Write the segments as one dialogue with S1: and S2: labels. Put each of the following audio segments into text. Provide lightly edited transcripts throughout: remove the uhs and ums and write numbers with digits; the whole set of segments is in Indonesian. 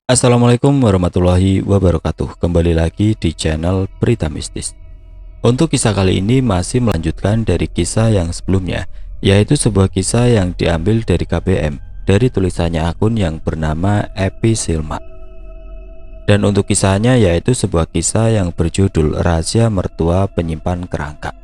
S1: Assalamualaikum warahmatullahi wabarakatuh. Kembali lagi di channel Berita Mistis. Untuk kisah kali ini masih melanjutkan dari kisah yang sebelumnya, yaitu sebuah kisah yang diambil dari KBM, dari tulisannya akun yang bernama Epi Silma. Dan untuk kisahnya yaitu sebuah kisah yang berjudul Rahasia Mertua Penyimpan Kerangka.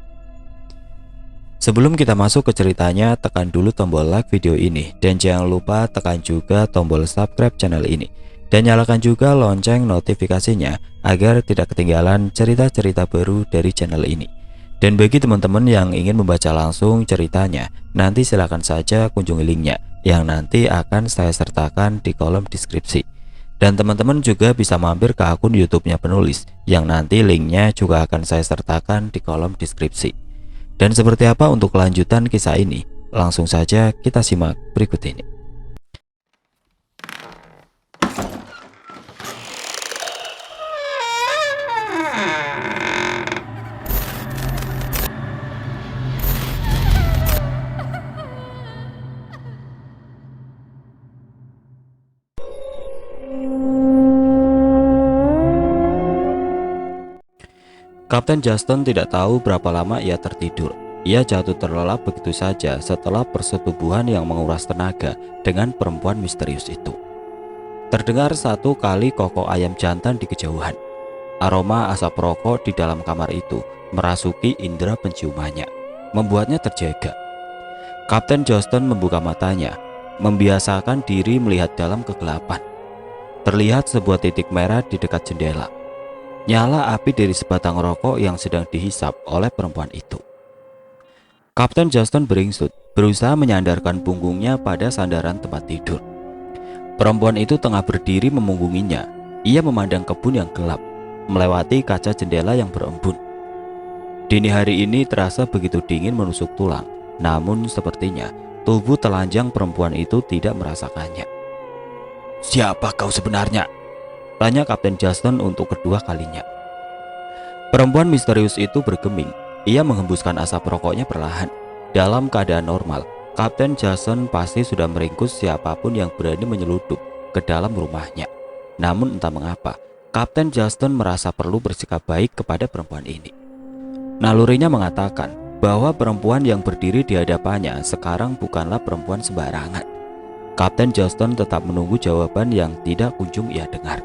S1: Sebelum kita masuk ke ceritanya, tekan dulu tombol like video ini dan jangan lupa tekan juga tombol subscribe channel ini. Dan nyalakan juga lonceng notifikasinya agar tidak ketinggalan cerita-cerita baru dari channel ini. Dan bagi teman-teman yang ingin membaca langsung ceritanya, nanti silakan saja kunjungi linknya yang nanti akan saya sertakan di kolom deskripsi. Dan teman-teman juga bisa mampir ke akun YouTube-nya penulis yang nanti linknya juga akan saya sertakan di kolom deskripsi. Dan seperti apa untuk kelanjutan kisah ini? Langsung saja kita simak berikut ini. Kapten Justin tidak tahu berapa lama ia tertidur. Ia jatuh terlelap begitu saja setelah persetubuhan yang menguras tenaga dengan perempuan misterius itu. Terdengar satu kali kokok ayam jantan di kejauhan. Aroma asap rokok di dalam kamar itu merasuki indera penciumannya, membuatnya terjaga. Kapten Justin membuka matanya, membiasakan diri melihat dalam kegelapan. Terlihat sebuah titik merah di dekat jendela. Nyala api dari sebatang rokok yang sedang dihisap oleh perempuan itu. Kapten Justin beringsut, berusaha menyandarkan punggungnya pada sandaran tempat tidur. Perempuan itu tengah berdiri memunggunginya. Ia memandang kebun yang gelap, melewati kaca jendela yang berembun. Dini hari ini terasa begitu dingin menusuk tulang, namun sepertinya tubuh telanjang perempuan itu tidak merasakannya. "Siapa kau sebenarnya?" tanya Kapten Justin untuk kedua kalinya. Perempuan misterius itu bergeming. Ia menghembuskan asap rokoknya perlahan. Dalam keadaan normal, Kapten Justin pasti sudah meringkus siapapun yang berani menyeludup ke dalam rumahnya. Namun entah mengapa, Kapten Justin merasa perlu bersikap baik kepada perempuan ini. Nalurinya mengatakan bahwa perempuan yang berdiri di hadapannya sekarang bukanlah perempuan sembarangan. Kapten Justin tetap menunggu jawaban yang tidak kunjung ia dengar.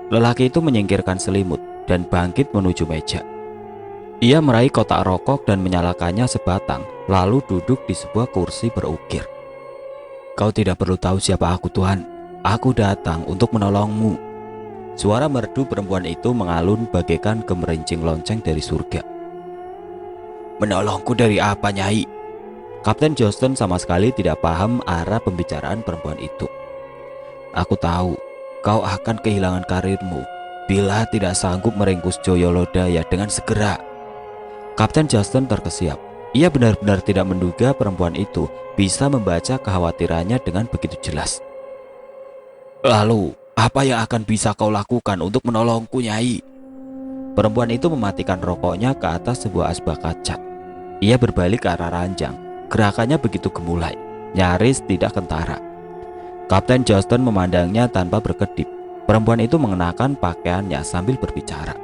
S1: Lelaki itu menyingkirkan selimut dan bangkit menuju meja. Ia meraih kotak rokok dan menyalakannya sebatang, lalu duduk di sebuah kursi berukir. "Kau tidak perlu tahu siapa aku, Tuhan. Aku datang untuk menolongmu." Suara merdu perempuan itu mengalun bagaikan gemerincing lonceng dari surga. "Menolongku dari apa, Nyai?" Kapten Justin sama sekali tidak paham arah pembicaraan perempuan itu. "Aku tahu kau akan kehilangan karirmu bila tidak sanggup meringkus Joyolodaya dengan segera." Kapten Justin terkesiap. Ia benar-benar tidak menduga perempuan itu bisa membaca kekhawatirannya dengan begitu jelas. "Lalu, apa yang akan bisa kau lakukan untuk menolongku, Nyai?" Perempuan itu mematikan rokoknya ke atas sebuah asbak kaca. Ia berbalik ke arah ranjang. Gerakannya begitu gemulai, nyaris tidak kentara. Kapten Justin memandangnya tanpa berkedip. Perempuan itu mengenakan pakaiannya sambil berbicara.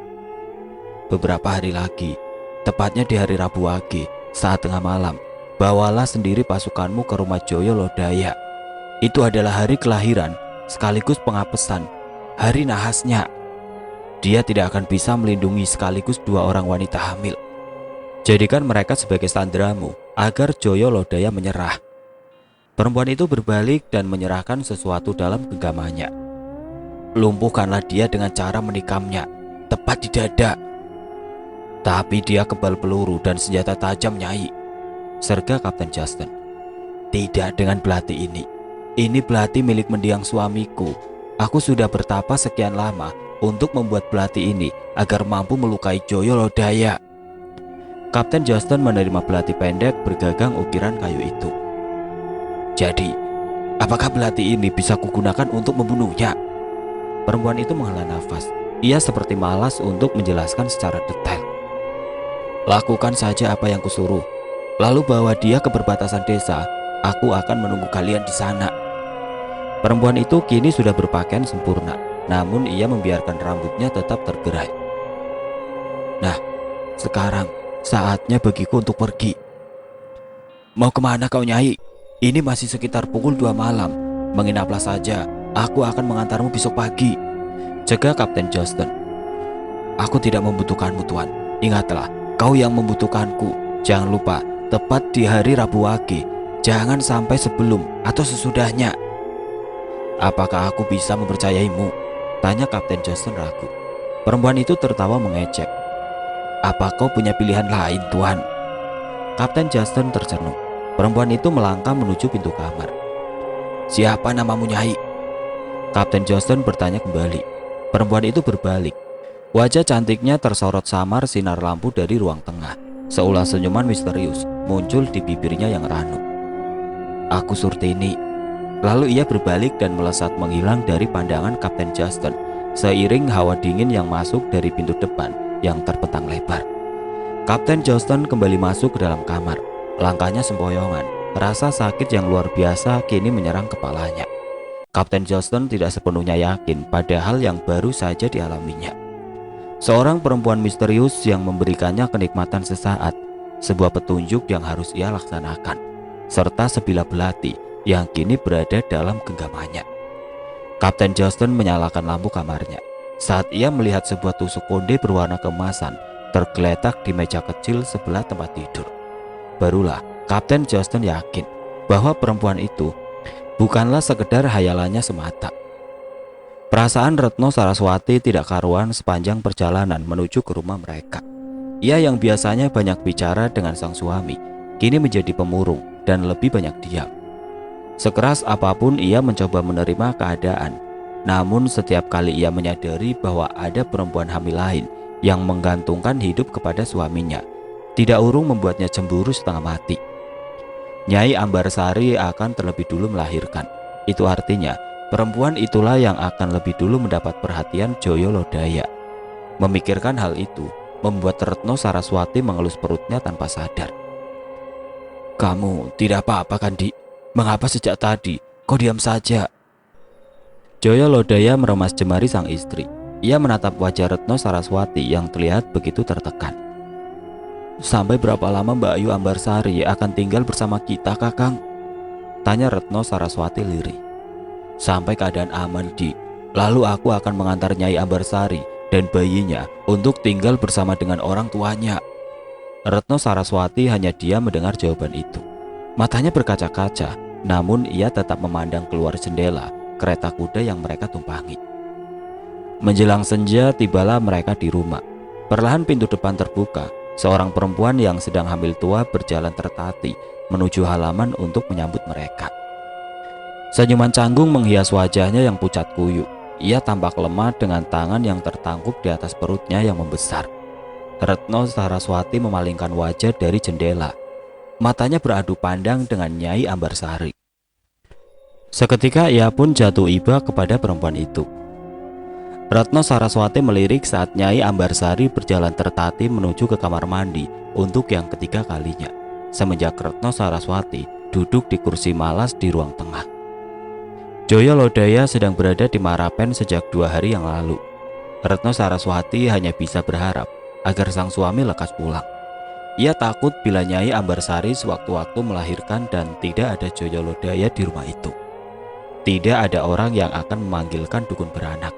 S1: "Beberapa hari lagi, tepatnya di hari Rabu Wage, saat tengah malam, bawalah sendiri pasukanmu ke rumah Joyolodaya. Itu adalah hari kelahiran sekaligus pengapesan, hari nahasnya. Dia tidak akan bisa melindungi sekaligus dua orang wanita hamil. Jadikan mereka sebagai sanderamu agar Joyolodaya menyerah." Perempuan itu berbalik dan menyerahkan sesuatu dalam genggamannya. "Lumpuhkanlah dia dengan cara menikamnya, tepat di dada. Tapi dia kebal peluru dan senjata tajam, Nyai," serga Kapten Justin. "Tidak dengan belati ini. Ini belati milik mendiang suamiku. Aku sudah bertapa sekian lama untuk membuat belati ini agar mampu melukai Joyolodaya." Kapten Justin menerima belati pendek bergagang ukiran kayu itu. "Jadi, apakah belati ini bisa kugunakan untuk membunuhnya?" Perempuan itu menghela nafas. Ia seperti malas untuk menjelaskan secara detail. "Lakukan saja apa yang kusuruh. Lalu bawa dia ke perbatasan desa. Aku akan menunggu kalian di sana." Perempuan itu kini sudah berpakaian sempurna, namun ia membiarkan rambutnya tetap tergerai. Nah, sekarang saatnya bagiku untuk pergi. Mau kemana kau, Nyai? Ini masih sekitar pukul 2 malam. Menginaplah saja, aku akan mengantarmu besok pagi, jaga Kapten Johnston. Aku tidak membutuhkanmu, Tuan. Ingatlah, kau yang membutuhkanku. Jangan lupa, tepat di hari Rabu Wage. Jangan sampai sebelum atau sesudahnya. Apakah aku bisa mempercayaimu? Tanya Kapten Johnston ragu. Perempuan itu tertawa mengejek. Apa kau punya pilihan lain, Tuan? Kapten Johnston tercenung. Perempuan itu melangkah menuju pintu kamar. Siapa namamu, Nyai? Kapten Johnston bertanya kembali. Perempuan itu berbalik. Wajah cantiknya tersorot samar sinar lampu dari ruang tengah. Seulas senyuman misterius muncul di bibirnya yang ranum. Aku Surtini. Lalu ia berbalik dan melesat menghilang dari pandangan Kapten Johnston, seiring hawa dingin yang masuk dari pintu depan yang terbentang lebar. Kapten Johnston kembali masuk ke dalam kamar. Langkahnya sempoyongan. Rasa sakit yang luar biasa kini menyerang kepalanya. Kapten Johnston tidak sepenuhnya yakin pada hal yang baru saja dialaminya. Seorang perempuan misterius yang memberikannya kenikmatan sesaat, sebuah petunjuk yang harus ia laksanakan, serta sebilah belati yang kini berada dalam genggamannya. Kapten Johnston menyalakan lampu kamarnya saat ia melihat sebuah tusuk konde berwarna keemasan tergeletak di meja kecil sebelah tempat tidur. Barulah Kapten Johnston yakin bahwa perempuan itu bukanlah sekedar hayalannya semata. Perasaan Retno Saraswati tidak karuan sepanjang perjalanan menuju ke rumah mereka. Ia yang biasanya banyak bicara dengan sang suami, kini menjadi pemurung dan lebih banyak diam. Sekeras apapun ia mencoba menerima keadaan, namun setiap kali ia menyadari bahwa ada perempuan hamil lain yang menggantungkan hidup kepada suaminya, tidak urung membuatnya cemburu setengah mati. Nyai Ambarsari akan terlebih dulu melahirkan. Itu artinya perempuan itulah yang akan lebih dulu mendapat perhatian Joyo Lodaya. Memikirkan hal itu membuat Retno Saraswati mengelus perutnya tanpa sadar. Kamu tidak apa-apa kan, Dik? Mengapa sejak tadi kau diam saja? Joyo Lodaya meremas jemari sang istri. Ia menatap wajah Retno Saraswati yang terlihat begitu tertekan. Sampai berapa lama Mbak Ayu Ambarsari akan tinggal bersama kita, Kakang? Tanya Retno Saraswati lirih. Sampai keadaan aman, Dik. Lalu aku akan mengantar Nyai Ambarsari dan bayinya untuk tinggal bersama dengan orang tuanya. Retno Saraswati hanya diam mendengar jawaban itu. Matanya berkaca-kaca, namun ia tetap memandang keluar jendela kereta kuda yang mereka tumpangi. Menjelang senja tibalah mereka di rumah. Perlahan pintu depan terbuka. Seorang perempuan yang sedang hamil tua berjalan tertati menuju halaman untuk menyambut mereka. Senyuman canggung menghias wajahnya yang pucat kuyuk. Ia tampak lemah dengan tangan yang tertangkup di atas perutnya yang membesar. Retno Saraswati memalingkan wajah dari jendela. Matanya beradu pandang dengan Nyai Ambarsari. Seketika ia pun jatuh iba kepada perempuan itu. Retno Saraswati melirik saat Nyai Ambarsari berjalan tertati menuju ke kamar mandi untuk yang ketiga kalinya, semenjak Retno Saraswati duduk di kursi malas di ruang tengah. Joyo Lodaya sedang berada di Marapen sejak 2 hari yang lalu. Retno Saraswati hanya bisa berharap agar sang suami lekas pulang. Ia takut bila Nyai Ambarsari sewaktu-waktu melahirkan dan tidak ada Joyo Lodaya di rumah itu. Tidak ada orang yang akan memanggilkan dukun beranak.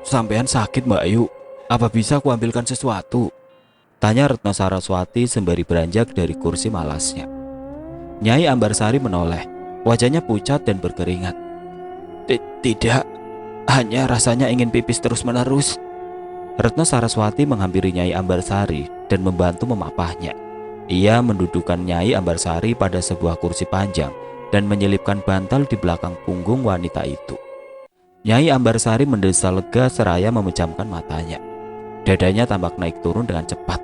S1: Sampean sakit, Mbak Ayu. Apa bisa kuambilkan sesuatu? Tanya Retno Saraswati sembari beranjak dari kursi malasnya. Nyai Ambarsari menoleh. Wajahnya pucat dan berkeringat. Tidak, hanya rasanya ingin pipis terus-menerus. Retno Saraswati menghampiri Nyai Ambarsari dan membantu memapahnya. Ia mendudukkan Nyai Ambarsari pada sebuah kursi panjang dan menyelipkan bantal di belakang punggung wanita itu. Nyai Ambarsari mendesah lega seraya memejamkan matanya. Dadanya tampak naik turun dengan cepat.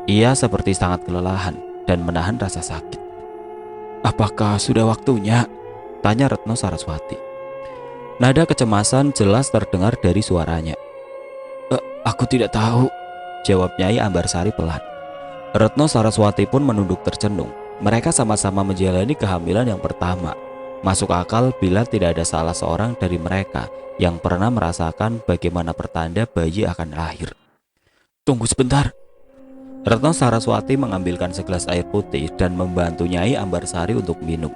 S1: Ia seperti sangat kelelahan dan menahan rasa sakit. Apakah sudah waktunya? Tanya Retno Saraswati. Nada kecemasan jelas terdengar dari suaranya. Aku tidak tahu, jawab Nyai Ambarsari pelan. Retno Saraswati pun menunduk tercenung. Mereka sama-sama menjalani kehamilan yang pertama. Masuk akal bila tidak ada salah seorang dari mereka yang pernah merasakan bagaimana pertanda bayi akan lahir. Tunggu sebentar. Retno Saraswati mengambilkan segelas air putih dan membantu Nyai Ambarsari untuk minum.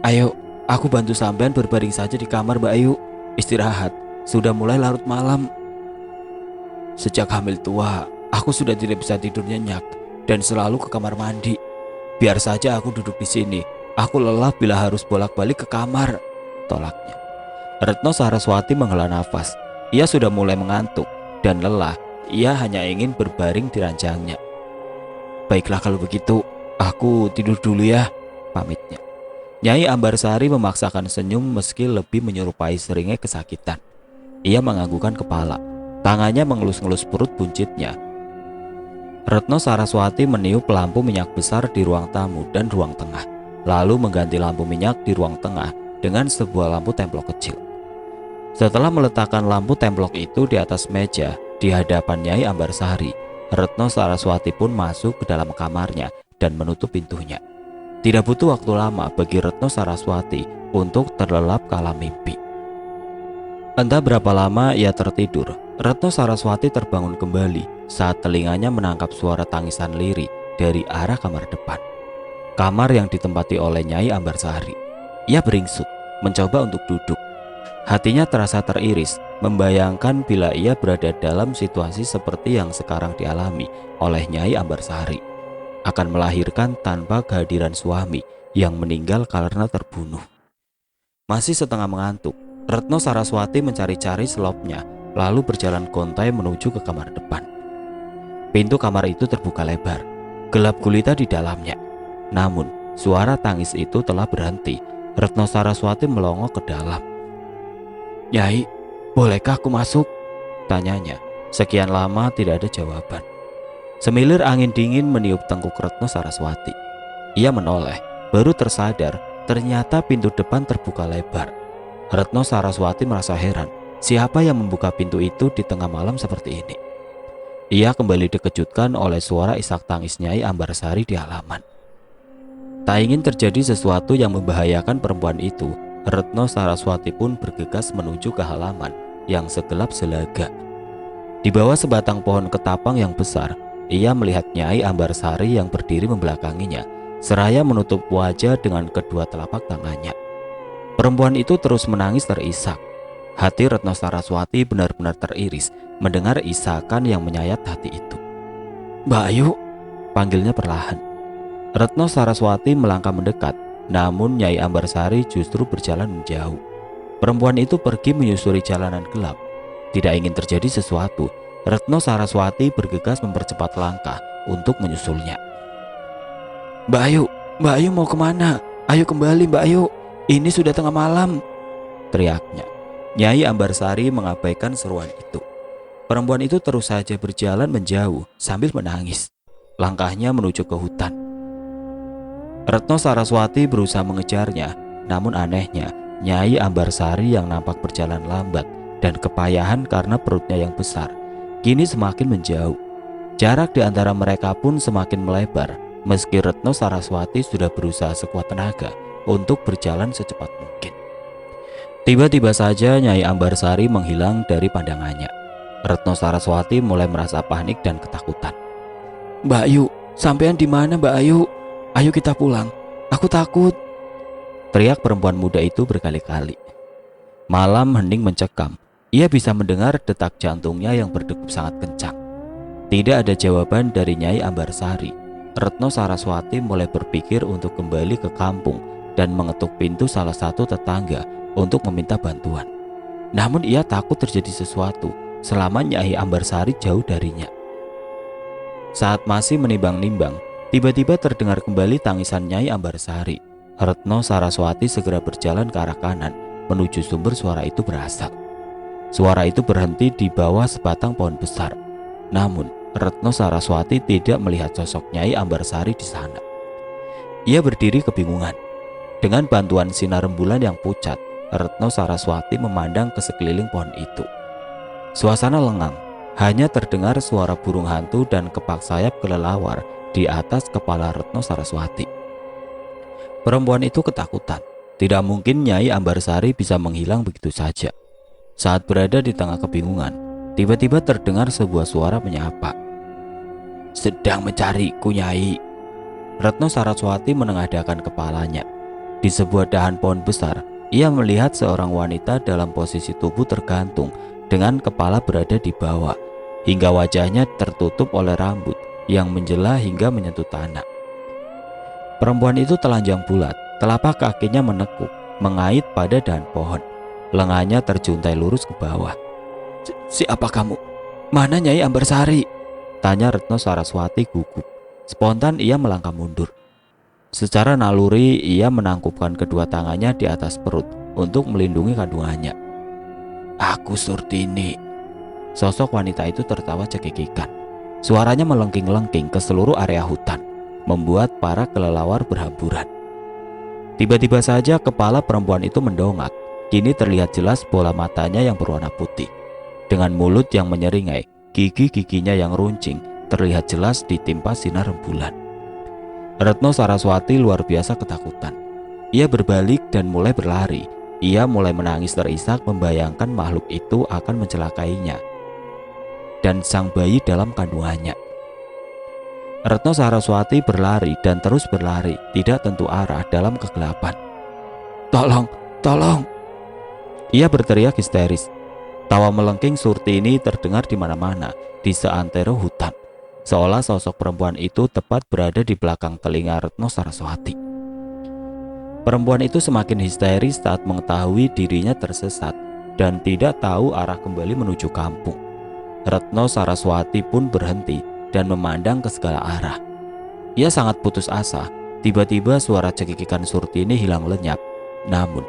S1: Ayo, aku bantu sampean berbaring saja di kamar Mbak Ayu. Istirahat, sudah mulai larut malam. Sejak hamil tua, aku sudah tidak bisa tidur nyenyak dan selalu ke kamar mandi. Biar saja aku duduk di sini. Aku lelah bila harus bolak-balik ke kamar, tolaknya. Retno Saraswati menghela nafas. Ia sudah mulai mengantuk dan lelah. Ia hanya ingin berbaring di ranjangnya. Baiklah kalau begitu, aku tidur dulu ya, pamitnya. Nyai Ambarsari memaksakan senyum meski lebih menyerupai seringnya kesakitan. Ia menganggukkan kepala. Tangannya mengelus-ngelus perut buncitnya. Retno Saraswati meniup lampu minyak besar di ruang tamu dan ruang tengah, lalu mengganti lampu minyak di ruang tengah dengan sebuah lampu templok kecil. Setelah meletakkan lampu templok itu di atas meja di hadapan Nyai Ambarsari, Retno Saraswati pun masuk ke dalam kamarnya dan menutup pintunya. Tidak butuh waktu lama bagi Retno Saraswati untuk terlelap kala mimpi. Entah berapa lama ia tertidur, Retno Saraswati terbangun kembali saat telinganya menangkap suara tangisan lirih dari arah kamar depan. Kamar yang ditempati oleh Nyai Ambarsari. Ia beringsut, mencoba untuk duduk. Hatinya terasa teriris, membayangkan bila ia berada dalam situasi seperti yang sekarang dialami oleh Nyai Ambarsari, akan melahirkan tanpa kehadiran suami yang meninggal karena terbunuh. Masih setengah mengantuk, Retno Saraswati mencari-cari selopnya, lalu berjalan gontai menuju ke kamar depan. Pintu kamar itu terbuka lebar, gelap gulita di dalamnya. Namun, suara tangis itu telah berhenti. Retno Saraswati melongo ke dalam. Nyai, bolehkah aku masuk? Tanyanya. Sekian lama tidak ada jawaban. Semilir angin dingin meniup tengkuk Retno Saraswati. Ia menoleh, baru tersadar ternyata pintu depan terbuka lebar. Retno Saraswati merasa heran, siapa yang membuka pintu itu di tengah malam seperti ini? Ia kembali dikejutkan oleh suara isak tangis Nyai Ambarsari di halaman. Tak ingin terjadi sesuatu yang membahayakan perempuan itu, Retno Saraswati pun bergegas menuju ke halaman yang segelap selaga. Di bawah sebatang pohon ketapang yang besar, ia melihat Nyai Ambarsari yang berdiri membelakanginya, seraya menutup wajah dengan kedua telapak tangannya. Perempuan itu terus menangis terisak. Hati Retno Saraswati benar-benar teriris mendengar isakan yang menyayat hati itu. Mbak Ayu, panggilnya perlahan. Retno Saraswati melangkah mendekat, namun Nyai Ambarsari justru berjalan menjauh. Perempuan itu pergi menyusuri jalanan gelap. Tidak ingin terjadi sesuatu, Retno Saraswati bergegas mempercepat langkah untuk menyusulnya. Mbak Ayu mau kemana? Ayo kembali Mbak Ayu, ini sudah tengah malam, teriaknya. Nyai Ambarsari mengabaikan seruan itu. Perempuan itu terus saja berjalan menjauh sambil menangis. Langkahnya menuju ke hutan. Retno Saraswati berusaha mengejarnya, namun anehnya Nyai Ambarsari yang nampak berjalan lambat dan kepayahan karena perutnya yang besar, kini semakin menjauh. Jarak di antara mereka pun semakin melebar, meski Retno Saraswati sudah berusaha sekuat tenaga untuk berjalan secepat mungkin. Tiba-tiba saja Nyai Ambarsari menghilang dari pandangannya. Retno Saraswati mulai merasa panik dan ketakutan. Mbak Ayu, sampean di mana Mbak Ayu? Ayo kita pulang, aku takut, teriak perempuan muda itu berkali-kali. Malam hening mencekam. Ia bisa mendengar detak jantungnya yang berdegup sangat kencang. Tidak ada jawaban dari Nyai Ambarsari. Retno Saraswati mulai berpikir untuk kembali ke kampung dan mengetuk pintu salah satu tetangga untuk meminta bantuan. Namun ia takut terjadi sesuatu selama Nyai Ambarsari jauh darinya. Saat masih menimbang-nimbang, tiba-tiba terdengar kembali tangisan Nyai Ambarsari. Retno Saraswati segera berjalan ke arah kanan menuju sumber suara itu berasal. Suara itu berhenti di bawah sebatang pohon besar. Namun Retno Saraswati tidak melihat sosok Nyai Ambarsari di sana. Ia berdiri kebingungan. Dengan bantuan sinar rembulan yang pucat, Retno Saraswati memandang ke sekeliling pohon itu. Suasana lengang, hanya terdengar suara burung hantu dan kepak sayap kelelawar di atas kepala Retno Saraswati. Perempuan itu ketakutan. Tidak mungkin Nyai Ambarsari bisa menghilang begitu saja. Saat berada di tengah kebingungan, tiba-tiba terdengar sebuah suara menyapa. "Sedang mencariku, Nyai." Retno Saraswati menengadahkan kepalanya. Di sebuah dahan pohon besar, ia melihat seorang wanita dalam posisi tubuh tergantung dengan kepala berada di bawah, hingga wajahnya tertutup oleh rambut yang menjela hingga menyentuh tanah. Perempuan itu telanjang bulat, telapak kakinya menekuk, mengait pada dahan pohon. Lengannya terjuntai lurus ke bawah. Siapa kamu? Mana Nyai Ambarsari?" tanya Retno Saraswati gugup. Spontan ia melangkah mundur. Secara naluri ia menangkupkan kedua tangannya di atas perut untuk melindungi kandungannya. "Aku Surtini." Sosok wanita itu tertawa cekikikan. Suaranya melengking-lengking ke seluruh area hutan, membuat para kelelawar berhamburan. Tiba-tiba saja kepala perempuan itu mendongak. Kini terlihat jelas bola matanya yang berwarna putih. Dengan mulut yang menyeringai, gigi-giginya yang runcing terlihat jelas ditimpa sinar rembulan. Retno Saraswati luar biasa ketakutan. Ia berbalik dan mulai berlari. Ia mulai menangis terisak membayangkan makhluk itu akan mencelakainya dan sang bayi dalam kandungannya. Retno Saraswati berlari dan terus berlari, tidak tentu arah dalam kegelapan. "Tolong, tolong!" Ia berteriak histeris. Tawa melengking Surtini terdengar di mana-mana di seantero hutan, seolah sosok perempuan itu tepat berada di belakang telinga Retno Saraswati. Perempuan itu semakin histeris saat mengetahui dirinya tersesat dan tidak tahu arah kembali menuju kampung. Retno Saraswati pun berhenti dan memandang ke segala arah. Ia sangat putus asa. Tiba-tiba suara cekikikan Surtini hilang lenyap. Namun,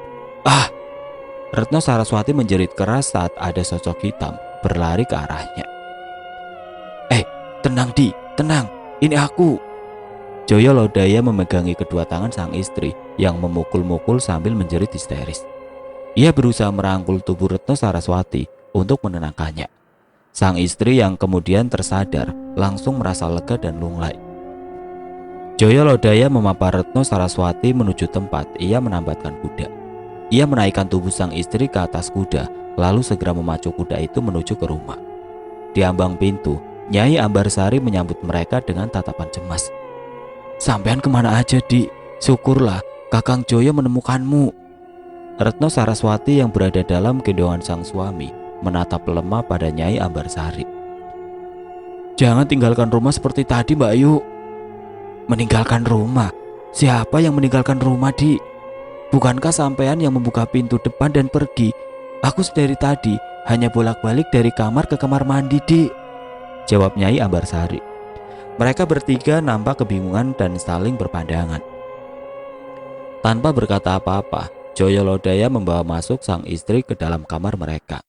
S1: Retno Saraswati menjerit keras saat ada sosok hitam berlari ke arahnya. Tenang Di, tenang, ini aku." Joyo Lodaya memegangi kedua tangan sang istri yang memukul-mukul sambil menjerit histeris. Ia berusaha merangkul tubuh Retno Saraswati untuk menenangkannya. Sang istri yang kemudian tersadar langsung merasa lega dan lunglai. Joyo Lodaya memapar Retno Saraswati menuju tempat ia menambatkan kuda. Ia menaikkan tubuh sang istri ke atas kuda, lalu segera memacu kuda itu menuju ke rumah. Di ambang pintu, Nyai Ambarsari menyambut mereka dengan tatapan cemas. "Sampean kemana aja, Di? Syukurlah Kakang Joyo menemukanmu." Retno Saraswati yang berada dalam gendongan sang suami menatap lemah pada Nyai Ambarsari. "Jangan tinggalkan rumah seperti tadi, Mbak Ayu." "Meninggalkan rumah? Siapa yang meninggalkan rumah, Di? Bukankah sampean yang membuka pintu depan dan pergi? Aku dari tadi hanya bolak-balik dari kamar ke kamar mandi, Di," jawab Nyai Ambarsari. Mereka bertiga nampak kebingungan dan saling berpandangan. Tanpa berkata apa-apa, Joyo Lodaya membawa masuk sang istri ke dalam kamar mereka.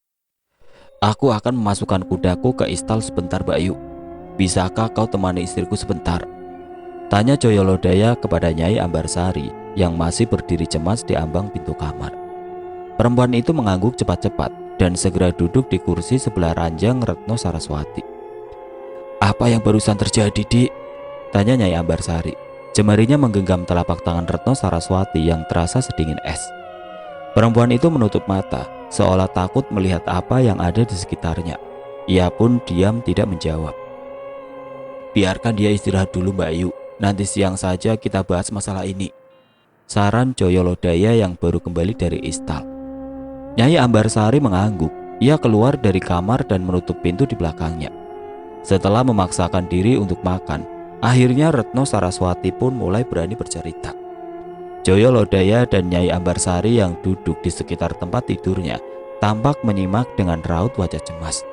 S1: "Aku akan memasukkan kudaku ke istal sebentar, Bayu. Bisakah kau temani istriku sebentar?" tanya Joyo Lodaya kepada Nyai Ambarsari yang masih berdiri cemas di ambang pintu kamar. Perempuan itu mengangguk cepat-cepat dan segera duduk di kursi sebelah ranjang Retno Saraswati. "Apa yang barusan terjadi, Di?" tanya Nyai Ambarsari. Jemarinya menggenggam telapak tangan Retno Saraswati yang terasa sedingin es. Perempuan itu menutup mata, seolah takut melihat apa yang ada di sekitarnya. Ia pun diam tidak menjawab. "Biarkan dia istirahat dulu, Mbak Ayu. Nanti siang saja kita bahas masalah ini," saran Joyo Lodaya yang baru kembali dari istal. Nyai Ambarsari mengangguk. Ia keluar dari kamar dan menutup pintu di belakangnya. Setelah memaksakan diri untuk makan, akhirnya Retno Saraswati pun mulai berani bercerita. Joyo Lodaya dan Nyai Ambarsari yang duduk di sekitar tempat tidurnya tampak menyimak dengan raut wajah cemas.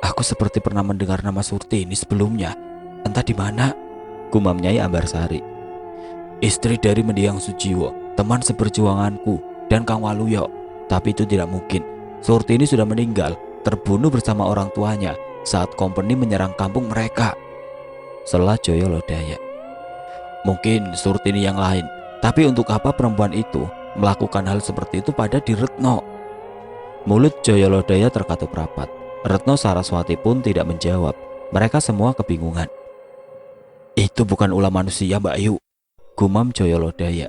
S1: "Aku seperti pernah mendengar nama Surtini sebelumnya. Entah di mana," gumam Nyai Ambarsari. "Istri dari Mendiang Sujiwo, teman seperjuanganku, dan Kang Waluyo. Tapi itu tidak mungkin. Surtini sudah meninggal, terbunuh bersama orang tuanya saat kompeni menyerang kampung mereka," sela Joyo Lodaya. "Mungkin Surtini yang lain, tapi untuk apa perempuan itu melakukan hal seperti itu pada Retno?" Mulut Joyo Lodaya terkatup rapat. Retno Saraswati pun tidak menjawab. Mereka semua kebingungan. "Itu bukan ulah manusia, Mbak Ayu," gumam Joyo Lodaya.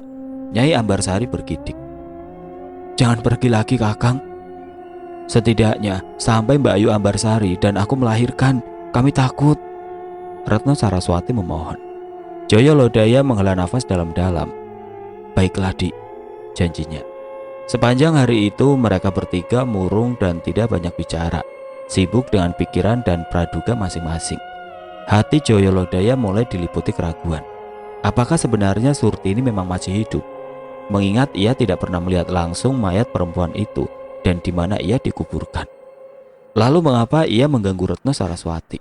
S1: Nyai Ambarsari bergidik. Jangan pergi lagi Kakang. Setidaknya sampai Mbak Ayu Ambarsari dan aku melahirkan, kami takut. Retno Saraswati memohon. Joyo Lodaya menghela nafas dalam-dalam. Baiklah Dik, janjinya. Sepanjang hari itu mereka bertiga murung dan tidak banyak bicara, sibuk dengan pikiran dan praduga masing-masing. Hati Joyo Lodaya mulai diliputi keraguan. Apakah sebenarnya Surti ini memang masih hidup? Mengingat ia tidak pernah melihat langsung mayat perempuan itu dan di mana ia dikuburkan. Lalu mengapa ia mengganggu Retno Saraswati?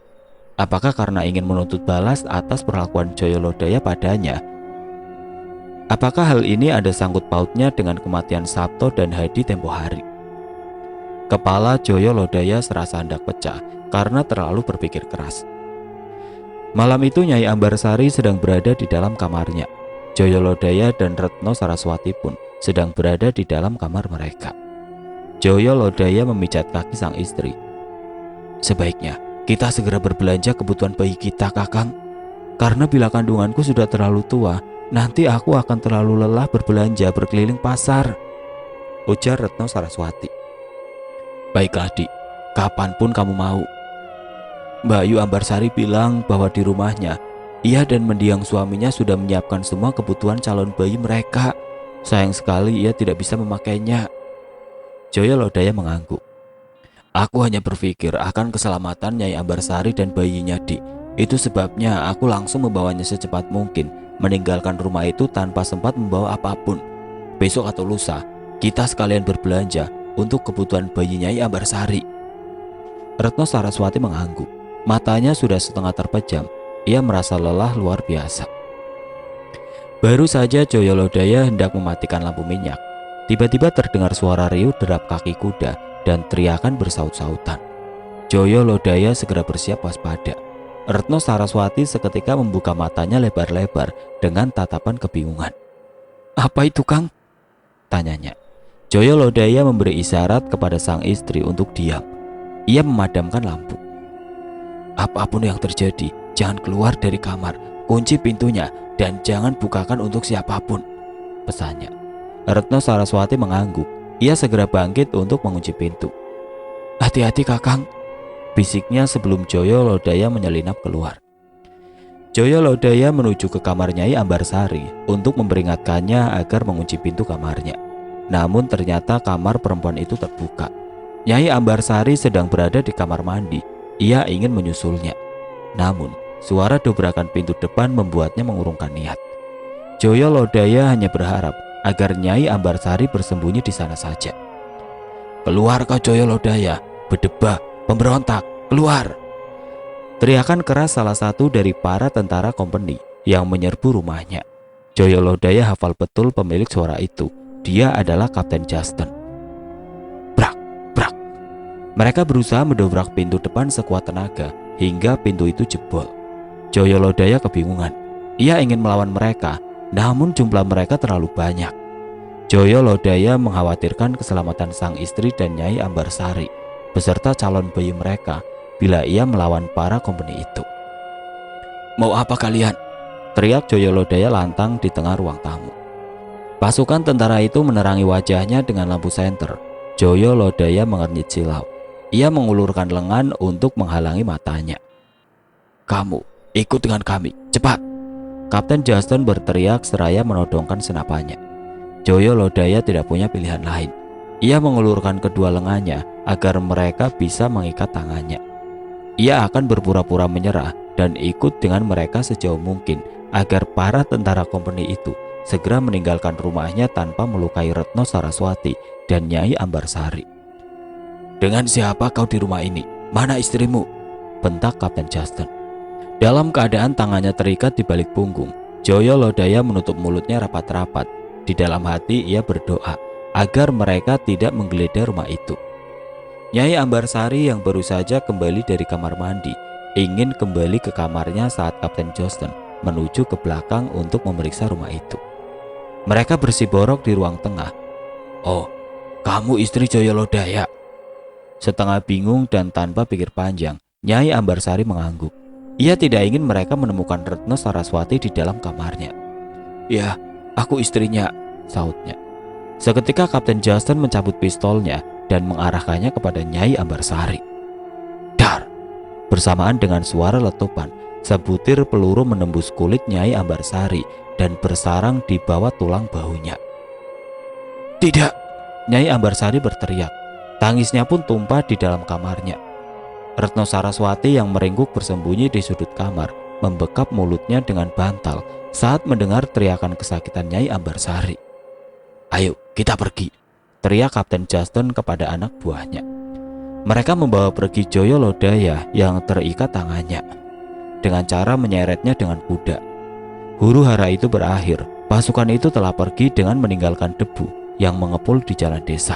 S1: Apakah karena ingin menuntut balas atas perlakuan Joyo Lodaya padanya? Apakah hal ini ada sangkut pautnya dengan kematian Sabto dan Hadi tempo hari? Kepala Joyo Lodaya serasa hendak pecah karena terlalu berpikir keras. Malam itu Nyai Ambarsari sedang berada di dalam kamarnya. Joyo Lodaya dan Retno Saraswati pun sedang berada di dalam kamar mereka. Joyo Lodaya memijat kaki sang istri. Sebaiknya kita segera berbelanja kebutuhan bayi kita Kakang. Karena bila kandunganku sudah terlalu tua, nanti aku akan terlalu lelah berbelanja berkeliling pasar, ujar Retno Saraswati. Baiklah Dik, kapanpun kamu mau. Mbak Ayu Ambarsari bilang bahwa di rumahnya ia dan mendiang suaminya sudah menyiapkan semua kebutuhan calon bayi mereka. Sayang sekali ia tidak bisa memakainya. Joyo Lodaya mengangguk. Aku hanya berpikir akan keselamatan Nyai Ambarsari dan bayinya Dik. Itu sebabnya aku langsung membawanya secepat mungkin, meninggalkan rumah itu tanpa sempat membawa apapun. Besok atau lusa kita sekalian berbelanja untuk kebutuhan bayi Nyai Ambarsari. Retno Saraswati mengangguk. Matanya sudah setengah terpejam. Ia merasa lelah luar biasa. Baru saja Joyo Lodaya hendak mematikan lampu minyak, tiba-tiba terdengar suara riuh derap kaki kuda dan teriakan bersaut-sautan. Joyo Lodaya segera bersiap waspada. Retno Saraswati seketika membuka matanya lebar-lebar dengan tatapan kebingungan. Apa itu Kang? Tanyanya. Joyo Lodaya memberi isyarat kepada sang istri untuk diam. Ia memadamkan lampu. Apapun yang terjadi, jangan keluar dari kamar, kunci pintunya, dan jangan bukakan untuk siapapun, pesannya. Retno Saraswati mengangguk. Ia segera bangkit untuk mengunci pintu. Hati-hati Kakang, bisiknya sebelum Joyo Lodaya menyelinap keluar. Joyo Lodaya menuju ke kamar Nyai Ambarsari untuk memperingatkannya agar mengunci pintu kamarnya. Namun ternyata kamar perempuan itu terbuka. Nyai Ambarsari sedang berada di kamar mandi. Ia ingin menyusulnya. Namun suara dobrakan pintu depan membuatnya mengurungkan niat. Joyo Lodaya hanya berharap agar Nyai Ambarsari bersembunyi di sana saja. Keluar kau Joyo Lodaya, berdebah, pemberontak, keluar! Teriakan keras salah satu dari para tentara kompeni yang menyerbu rumahnya. Joyo Lodaya hafal betul pemilik suara itu. Dia adalah Kapten Justin. Brak, brak. Mereka berusaha mendobrak pintu depan sekuat tenaga hingga pintu itu jebol. Joyo Lodaya kebingungan. Ia ingin melawan mereka, namun jumlah mereka terlalu banyak. Joyo Lodaya mengkhawatirkan keselamatan sang istri dan Nyai Ambarsari beserta calon bayi mereka bila ia melawan para kompeni itu. Mau apa kalian? Teriak Joyo Lodaya lantang di tengah ruang tamu. Pasukan tentara itu menerangi wajahnya dengan lampu senter. Joyo Lodaya mengernyit silau. Ia mengulurkan lengan untuk menghalangi matanya. Kamu ikut dengan kami, cepat! Kapten Justin berteriak seraya menodongkan senapannya. Joyo Lodaya tidak punya pilihan lain. Ia mengulurkan kedua lengannya agar mereka bisa mengikat tangannya. Ia akan berpura-pura menyerah dan ikut dengan mereka sejauh mungkin agar para tentara kompeni itu segera meninggalkan rumahnya tanpa melukai Retno Saraswati dan Nyai Ambarsari. Dengan siapa kau di rumah ini? Mana istrimu? Bentak Kapten Justin. Dalam keadaan tangannya terikat di balik punggung, Joyo Lodaya menutup mulutnya rapat-rapat. Di dalam hati ia berdoa agar mereka tidak menggeledah rumah itu. Nyai Ambarsari yang baru saja kembali dari kamar mandi ingin kembali ke kamarnya saat Kapten Justin menuju ke belakang untuk memeriksa rumah itu. Mereka bersiborok di ruang tengah. Oh, kamu istri Joyo Lodaya? Setengah bingung dan tanpa pikir panjang, Nyai Ambarsari mengangguk. Ia tidak ingin mereka menemukan Retno Saraswati di dalam kamarnya. Ya, aku istrinya. sautnya. Seketika Kapten Justin mencabut pistolnya dan mengarahkannya kepada Nyai Ambarsari. Dar! Bersamaan dengan suara letupan, sebutir peluru menembus kulit Nyai Ambarsari dan bersarang di bawah tulang bahunya. Tidak! Nyai Ambarsari berteriak. Tangisnya pun tumpah di dalam kamarnya. Retno Saraswati yang meringkuk bersembunyi di sudut kamar membekap mulutnya dengan bantal saat mendengar teriakan kesakitan Nyai Ambarsari. Ayo, kita pergi, teriak Kapten Justin kepada anak buahnya. Mereka membawa pergi Joyo Lodaya yang terikat tangannya dengan cara menyeretnya dengan kuda. Huru hara itu berakhir. Pasukan itu telah pergi dengan meninggalkan debu yang mengepul di jalan desa.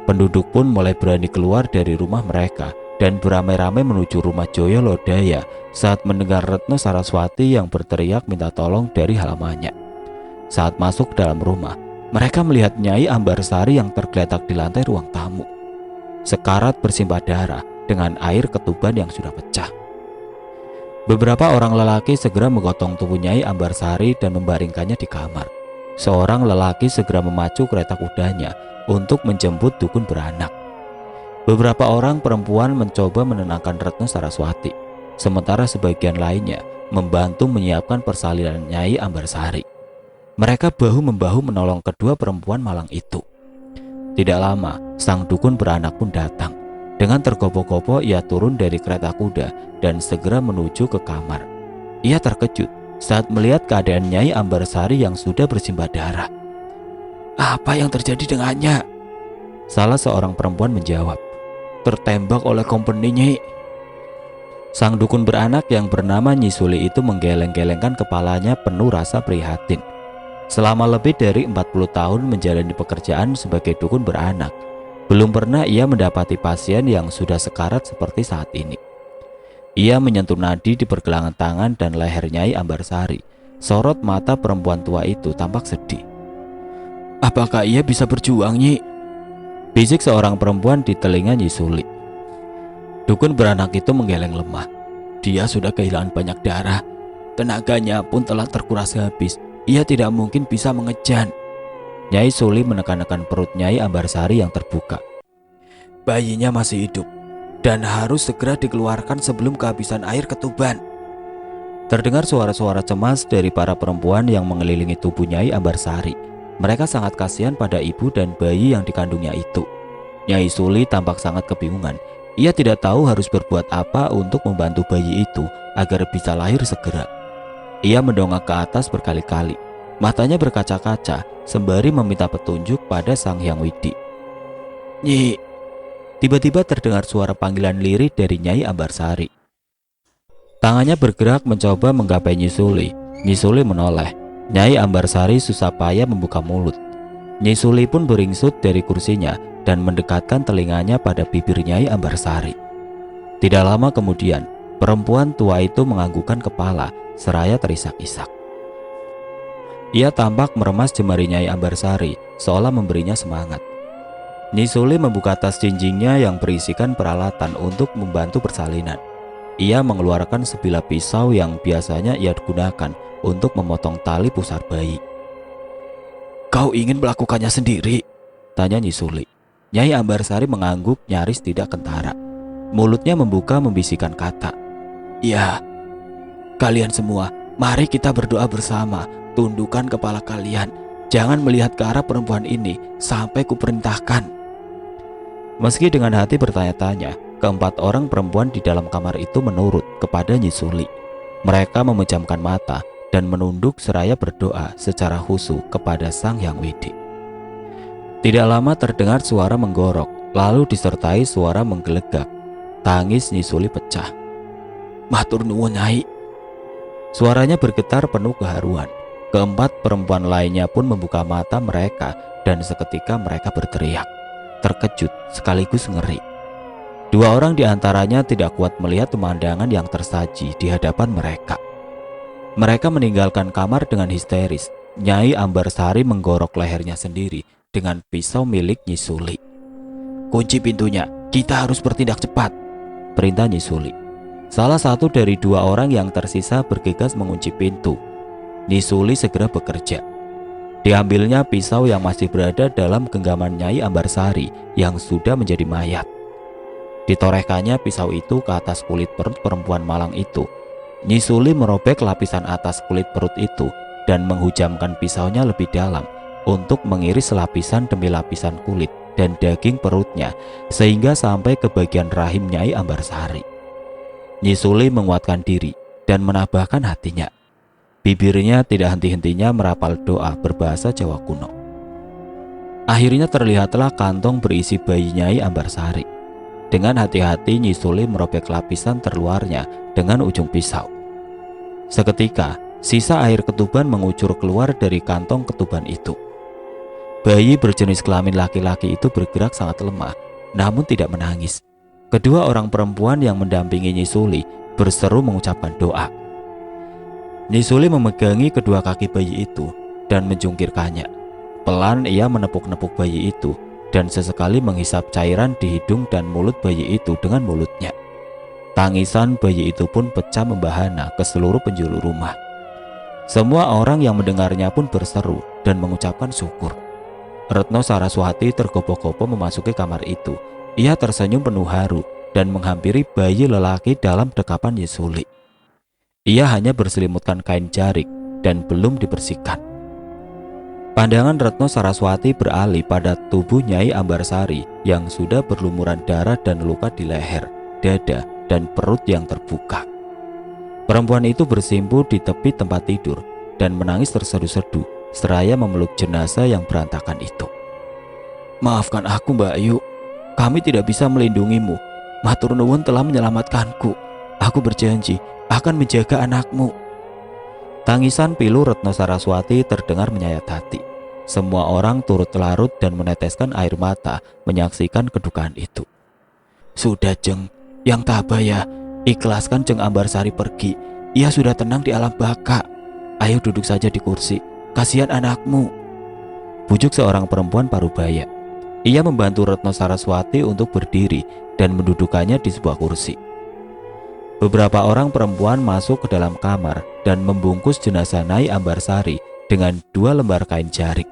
S1: Penduduk pun mulai berani keluar dari rumah mereka dan beramai-ramai menuju rumah Joyo Lodaya saat mendengar Retno Saraswati yang berteriak minta tolong dari halamannya. Saat masuk dalam rumah, mereka melihat Nyai Ambarsari yang tergeletak di lantai ruang tamu, sekarat bersimbah darah dengan air ketuban yang sudah pecah. Beberapa orang lelaki segera menggotong tubuh Nyai Ambarsari dan membaringkannya di kamar. Seorang lelaki segera memacu kereta kudanya untuk menjemput dukun beranak. Beberapa orang perempuan mencoba menenangkan Retno Saraswati, sementara sebagian lainnya membantu menyiapkan persalinan Nyai Ambarsari. Mereka bahu-membahu menolong kedua perempuan malang itu. Tidak lama, sang dukun beranak pun datang. Dengan tergopoh-gopoh ia turun dari kereta kuda dan segera menuju ke kamar. Ia terkejut saat melihat keadaan Nyai Ambarsari yang sudah bersimbah darah. Apa yang terjadi dengannya? Salah seorang perempuan menjawab. Tertembak oleh kompeni, Nyai. Sang dukun beranak yang bernama Nyi Suli itu menggeleng-gelengkan kepalanya penuh rasa prihatin. Selama lebih dari 40 tahun menjalani pekerjaan sebagai dukun beranak, belum pernah ia mendapati pasien yang sudah sekarat seperti saat ini. Ia menyentuh nadi di pergelangan tangan dan leher Nyai Ambarsari. Sorot mata perempuan tua itu tampak sedih. Apakah ia bisa berjuang, Nyi? Bisik seorang perempuan di telinga Nyi Suli. Dukun beranak itu menggeleng lemah. Dia sudah kehilangan banyak darah. Tenaganya pun telah terkuras habis. Ia tidak mungkin bisa mengejan. Nyai Suli menekan-nekan perut Nyai Ambarsari yang terbuka. Bayinya masih hidup dan harus segera dikeluarkan sebelum kehabisan air ketuban. Terdengar suara-suara cemas dari para perempuan yang mengelilingi tubuh Nyai Ambarsari. Mereka sangat kasihan pada ibu dan bayi yang dikandungnya itu. Nyai Suli tampak sangat kebingungan. Ia tidak tahu harus berbuat apa untuk membantu bayi itu agar bisa lahir segera. Ia mendongak ke atas berkali-kali. Matanya berkaca-kaca sembari meminta petunjuk pada Sang Hyang Widi. Nyi. Tiba-tiba terdengar suara panggilan lirih dari Nyai Ambarsari. Tangannya bergerak mencoba menggapai Nyi Suli. Nyi Suli menoleh. Nyai Ambarsari susah payah membuka mulut. Nyi Suli pun beringsut dari kursinya dan mendekatkan telinganya pada bibir Nyai Ambarsari. Tidak lama kemudian, perempuan tua itu menganggukkan kepala seraya terisak-isak. Ia tampak meremas jemari Nyai Ambarsari seolah memberinya semangat. Nyi Suli membuka tas jinjingnya yang berisikan peralatan untuk membantu persalinan. Ia mengeluarkan sebilah pisau yang biasanya ia gunakan untuk memotong tali pusar bayi. Kau ingin melakukannya sendiri? Tanya Nyi Suli. Nyai Ambarsari mengangguk nyaris tidak kentara. Mulutnya membuka membisikkan kata. Ya, kalian semua, mari kita berdoa bersama. Tundukkan kepala kalian. Jangan melihat ke arah perempuan ini sampai kuperintahkan. Meski dengan hati bertanya-tanya, keempat orang perempuan di dalam kamar itu menurut kepada Nyi Suli. Mereka memejamkan mata dan menunduk seraya berdoa secara khusyuk kepada Sang Hyang Widi. Tidak lama terdengar suara menggorok, lalu disertai suara menggelegak. Tangis Nyi Suli pecah. Matur nuwun, Nyai. Suaranya bergetar penuh keharuan. Keempat perempuan lainnya pun membuka mata mereka dan seketika mereka berteriak, terkejut sekaligus ngeri. Dua orang di antaranya tidak kuat melihat pemandangan yang tersaji di hadapan mereka. Mereka meninggalkan kamar dengan histeris. Nyai Ambarsari menggorok lehernya sendiri dengan pisau milik Nyi Suli. Kunci pintunya, kita harus bertindak cepat, perintah Nyi Suli. Salah satu dari dua orang yang tersisa bergegas mengunci pintu. Nyi Suli segera bekerja. Diambilnya pisau yang masih berada dalam genggaman Nyai Ambarsari yang sudah menjadi mayat. Ditorehkannya pisau itu ke atas kulit perut perempuan malang itu. Nyi Suli merobek lapisan atas kulit perut itu dan menghujamkan pisaunya lebih dalam untuk mengiris lapisan demi lapisan kulit dan daging perutnya sehingga sampai ke bagian rahim Nyai Ambarsari. Nyi Suli menguatkan diri dan menambahkan hatinya. Bibirnya tidak henti-hentinya merapal doa berbahasa Jawa kuno. Akhirnya terlihatlah kantong berisi bayi Nyai Ambarsari. Dengan hati-hati Nyi Suli merobek lapisan terluarnya dengan ujung pisau. Seketika, sisa air ketuban mengucur keluar dari kantong ketuban itu. Bayi berjenis kelamin laki-laki itu bergerak sangat lemah, namun tidak menangis. Kedua orang perempuan yang mendampingi Nyi Suli berseru mengucapkan doa. Nyi Suli memegangi kedua kaki bayi itu dan menjungkirkannya. Pelan ia menepuk-nepuk bayi itu dan sesekali menghisap cairan di hidung dan mulut bayi itu dengan mulutnya. Tangisan bayi itu pun pecah membahana ke seluruh penjuru rumah. Semua orang yang mendengarnya pun berseru dan mengucapkan syukur. Retno Saraswati tergopoh-gopoh memasuki kamar itu. Ia tersenyum penuh haru dan menghampiri bayi lelaki dalam dekapan Nyi Suli. Ia hanya berselimutkan kain jarik dan belum dibersihkan. Pandangan Retno Saraswati beralih pada tubuh Nyai Ambarsari yang sudah berlumuran darah dan luka di leher, dada, dan perut yang terbuka. Perempuan itu bersimpuh di tepi tempat tidur dan menangis tersedu-sedu seraya memeluk jenazah yang berantakan itu. "Maafkan aku, Mbak Ayu. Kami tidak bisa melindungimu. Matur nuwun telah menyelamatkanku. Aku berjanji akan menjaga anakmu." Tangisan pilu Retno Saraswati terdengar menyayat hati. Semua orang turut larut dan meneteskan air mata menyaksikan kedukaan itu. "Sudah Jeng, yang tabah ya. Ikhlaskan Jeng Ambarsari pergi. Ia sudah tenang di alam baka. Ayo duduk saja di kursi. Kasihan anakmu," bujuk seorang perempuan parubaya. Ia membantu Retno Saraswati untuk berdiri dan mendudukannya di sebuah kursi. Beberapa orang perempuan masuk ke dalam kamar dan membungkus jenazah Nyai Ambarsari dengan 2 lembar kain jarik.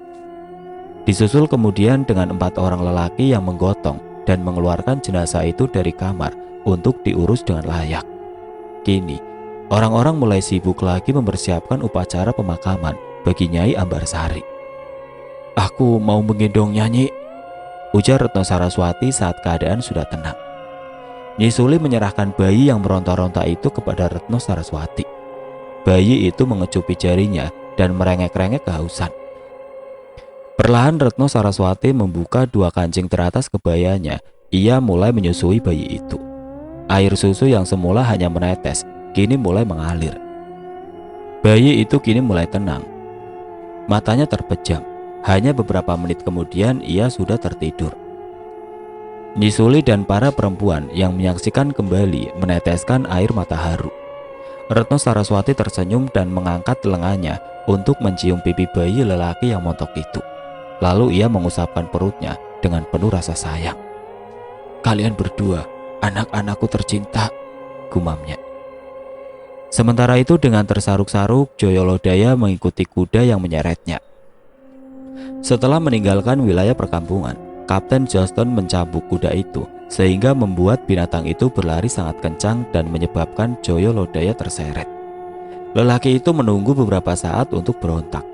S1: Disusul kemudian dengan 4 orang lelaki yang menggotong dan mengeluarkan jenazah itu dari kamar untuk diurus dengan layak. Kini, orang-orang mulai sibuk lagi mempersiapkan upacara pemakaman bagi Nyai Ambarsari. "Aku mau menggendongnya, Nyi," ujar Retno Saraswati saat keadaan sudah tenang. Nyi Suli menyerahkan bayi yang meronta-ronta itu kepada Retno Saraswati. Bayi itu mengecupi jarinya dan merengek-rengek kehausan. Perlahan Retno Saraswati membuka 2 kancing teratas kebayanya. Ia mulai menyusui bayi itu. Air susu yang semula hanya menetes, kini mulai mengalir. Bayi itu kini mulai tenang. Matanya terpejam. Hanya beberapa menit kemudian ia sudah tertidur. Nyi Suli dan para perempuan yang menyaksikan kembali meneteskan air mata haru. Retno Saraswati tersenyum dan mengangkat lengannya untuk mencium pipi bayi lelaki yang montok itu. Lalu ia mengusapkan perutnya dengan penuh rasa sayang. "Kalian berdua, anak-anakku tercinta," gumamnya. Sementara itu dengan tersaruk-saruk Joyolodaya mengikuti kuda yang menyeretnya. Setelah meninggalkan wilayah perkampungan, Kapten Johnston mencambuk kuda itu sehingga membuat binatang itu berlari sangat kencang dan menyebabkan Joyolodaya terseret. Lelaki itu menunggu beberapa saat untuk berontak.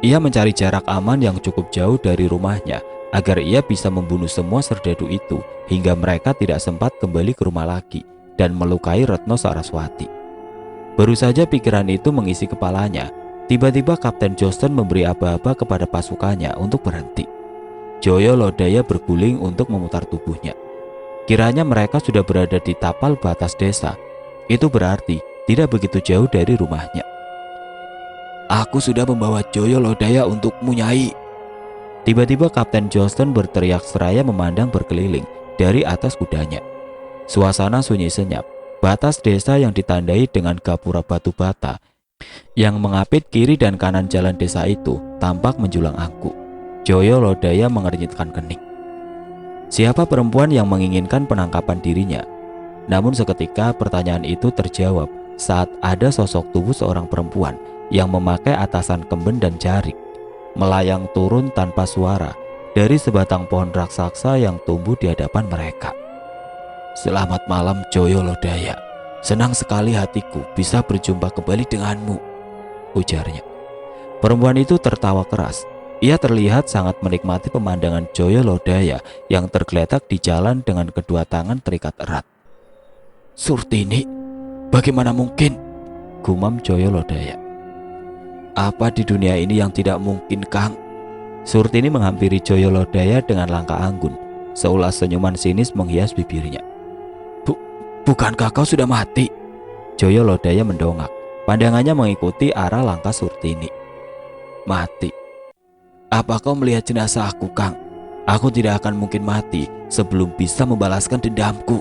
S1: Ia mencari jarak aman yang cukup jauh dari rumahnya agar ia bisa membunuh semua serdadu itu hingga mereka tidak sempat kembali ke rumah lagi dan melukai Retno Saraswati. Baru saja pikiran itu mengisi kepalanya, tiba-tiba Kapten Johnston memberi aba-aba kepada pasukannya untuk berhenti. Joyolodaya berguling untuk memutar tubuhnya. Kiranya mereka sudah berada di tapal batas desa. Itu berarti tidak begitu jauh dari rumahnya. "Aku sudah membawa Joyolodaya untukmu, Nyai." Tiba-tiba Kapten Johnston berteriak seraya memandang berkeliling dari atas kudanya. Suasana sunyi senyap. Batas desa yang ditandai dengan gapura batu bata yang mengapit kiri dan kanan jalan desa itu tampak menjulang angkuh. Joyolodaya mengernyitkan kening. Siapa perempuan yang menginginkan penangkapan dirinya? Namun seketika pertanyaan itu terjawab saat ada sosok tubuh seorang perempuan yang memakai atasan kemben dan jarik. melayang turun tanpa suara dari sebatang pohon raksasa yang tumbuh di hadapan mereka. "Selamat malam Joyo Lodaya. Senang sekali hatiku bisa berjumpa kembali denganmu," ujarnya. Perempuan itu tertawa keras. Ia terlihat sangat menikmati pemandangan Joyo Lodaya yang tergeletak di jalan dengan kedua tangan terikat erat. "Surtini, bagaimana mungkin?" gumam Joyo Lodaya. "Apa di dunia ini yang tidak mungkin, Kang?" Surtini menghampiri Joyo Lodaya dengan langkah anggun. Seulas senyuman sinis menghias bibirnya. Bukankah kau sudah mati?" Joyo Lodaya mendongak. Pandangannya mengikuti arah langkah Surtini. "Mati? Apa kau melihat jenazahku, Kang? Aku tidak akan mungkin mati sebelum bisa membalaskan dendamku."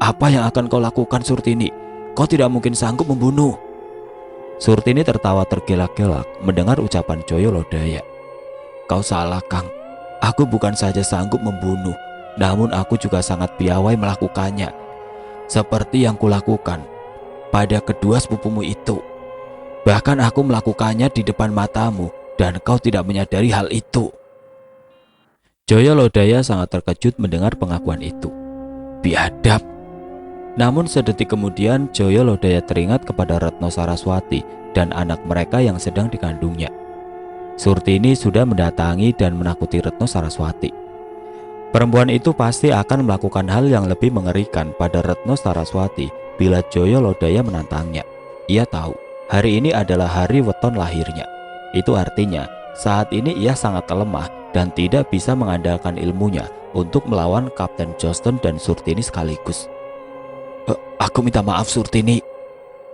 S1: Apa yang akan kau lakukan, Surtini? Kau tidak mungkin sanggup membunuh." Surtini tertawa tergelak-gelak mendengar ucapan Joyo Lodaya. "Kau salah, Kang. Aku bukan saja sanggup membunuh, namun aku juga sangat piawai melakukannya. Seperti yang kulakukan pada kedua sepupumu itu. Bahkan aku melakukannya di depan matamu dan kau tidak menyadari hal itu." Joyo Lodaya sangat terkejut mendengar pengakuan itu. Biadab. Namun sedetik kemudian Joyo Lodaya teringat kepada Retno Saraswati dan anak mereka yang sedang dikandungnya. Surtini sudah mendatangi dan menakuti Retno Saraswati. Perempuan itu pasti akan melakukan hal yang lebih mengerikan pada Retno Saraswati bila Joyo Lodaya menantangnya. Ia tahu hari ini adalah hari weton lahirnya. Itu artinya saat ini ia sangat lemah dan tidak bisa mengandalkan ilmunya untuk melawan Kapten Johnston dan Surtini sekaligus. Aku minta maaf, Surtini."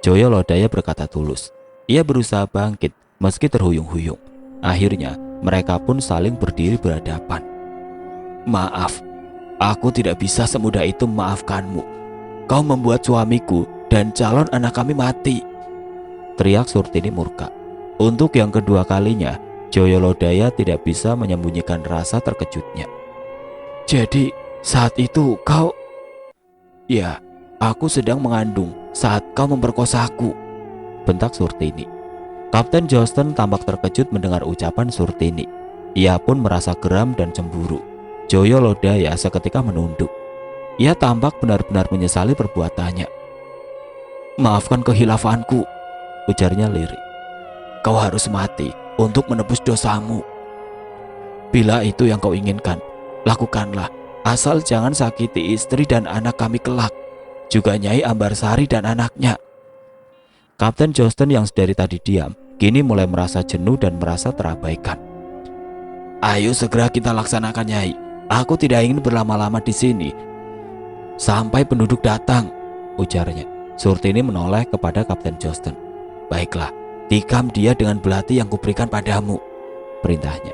S1: Joyo Lodaya berkata tulus. Ia berusaha bangkit meski terhuyung-huyung. Akhirnya mereka pun saling berdiri berhadapan. "Maaf, aku tidak bisa semudah itu memaafkanmu. Kau membuat suamiku dan calon anak kami mati," teriak Surtini murka. Untuk yang kedua kalinya, Joyo Lodaya tidak bisa menyembunyikan rasa terkejutnya. "Jadi saat itu kau..." "Ya, aku sedang mengandung saat kau memperkosaku," bentak Surtini. Kapten Johnston tampak terkejut mendengar ucapan Surtini. Ia pun merasa geram dan cemburu. Joyo Lodaya seketika menunduk. Ia tampak benar-benar menyesali perbuatannya. "Maafkan kehilafanku," ujarnya lirih. "Kau harus mati untuk menebus dosamu. Bila itu yang kau inginkan, lakukanlah, asal jangan sakiti istri dan anak kami kelak, juga Nyai Ambarsari dan anaknya." Kapten Johnston yang dari tadi diam, kini mulai merasa jenuh dan merasa terabaikan. "Ayo segera kita laksanakan, Nyai. Aku tidak ingin berlama-lama di sini sampai penduduk datang," ujarnya. Surtini menoleh kepada Kapten Johnston. "Baiklah, tikam dia dengan belati yang kuberikan padamu," perintahnya.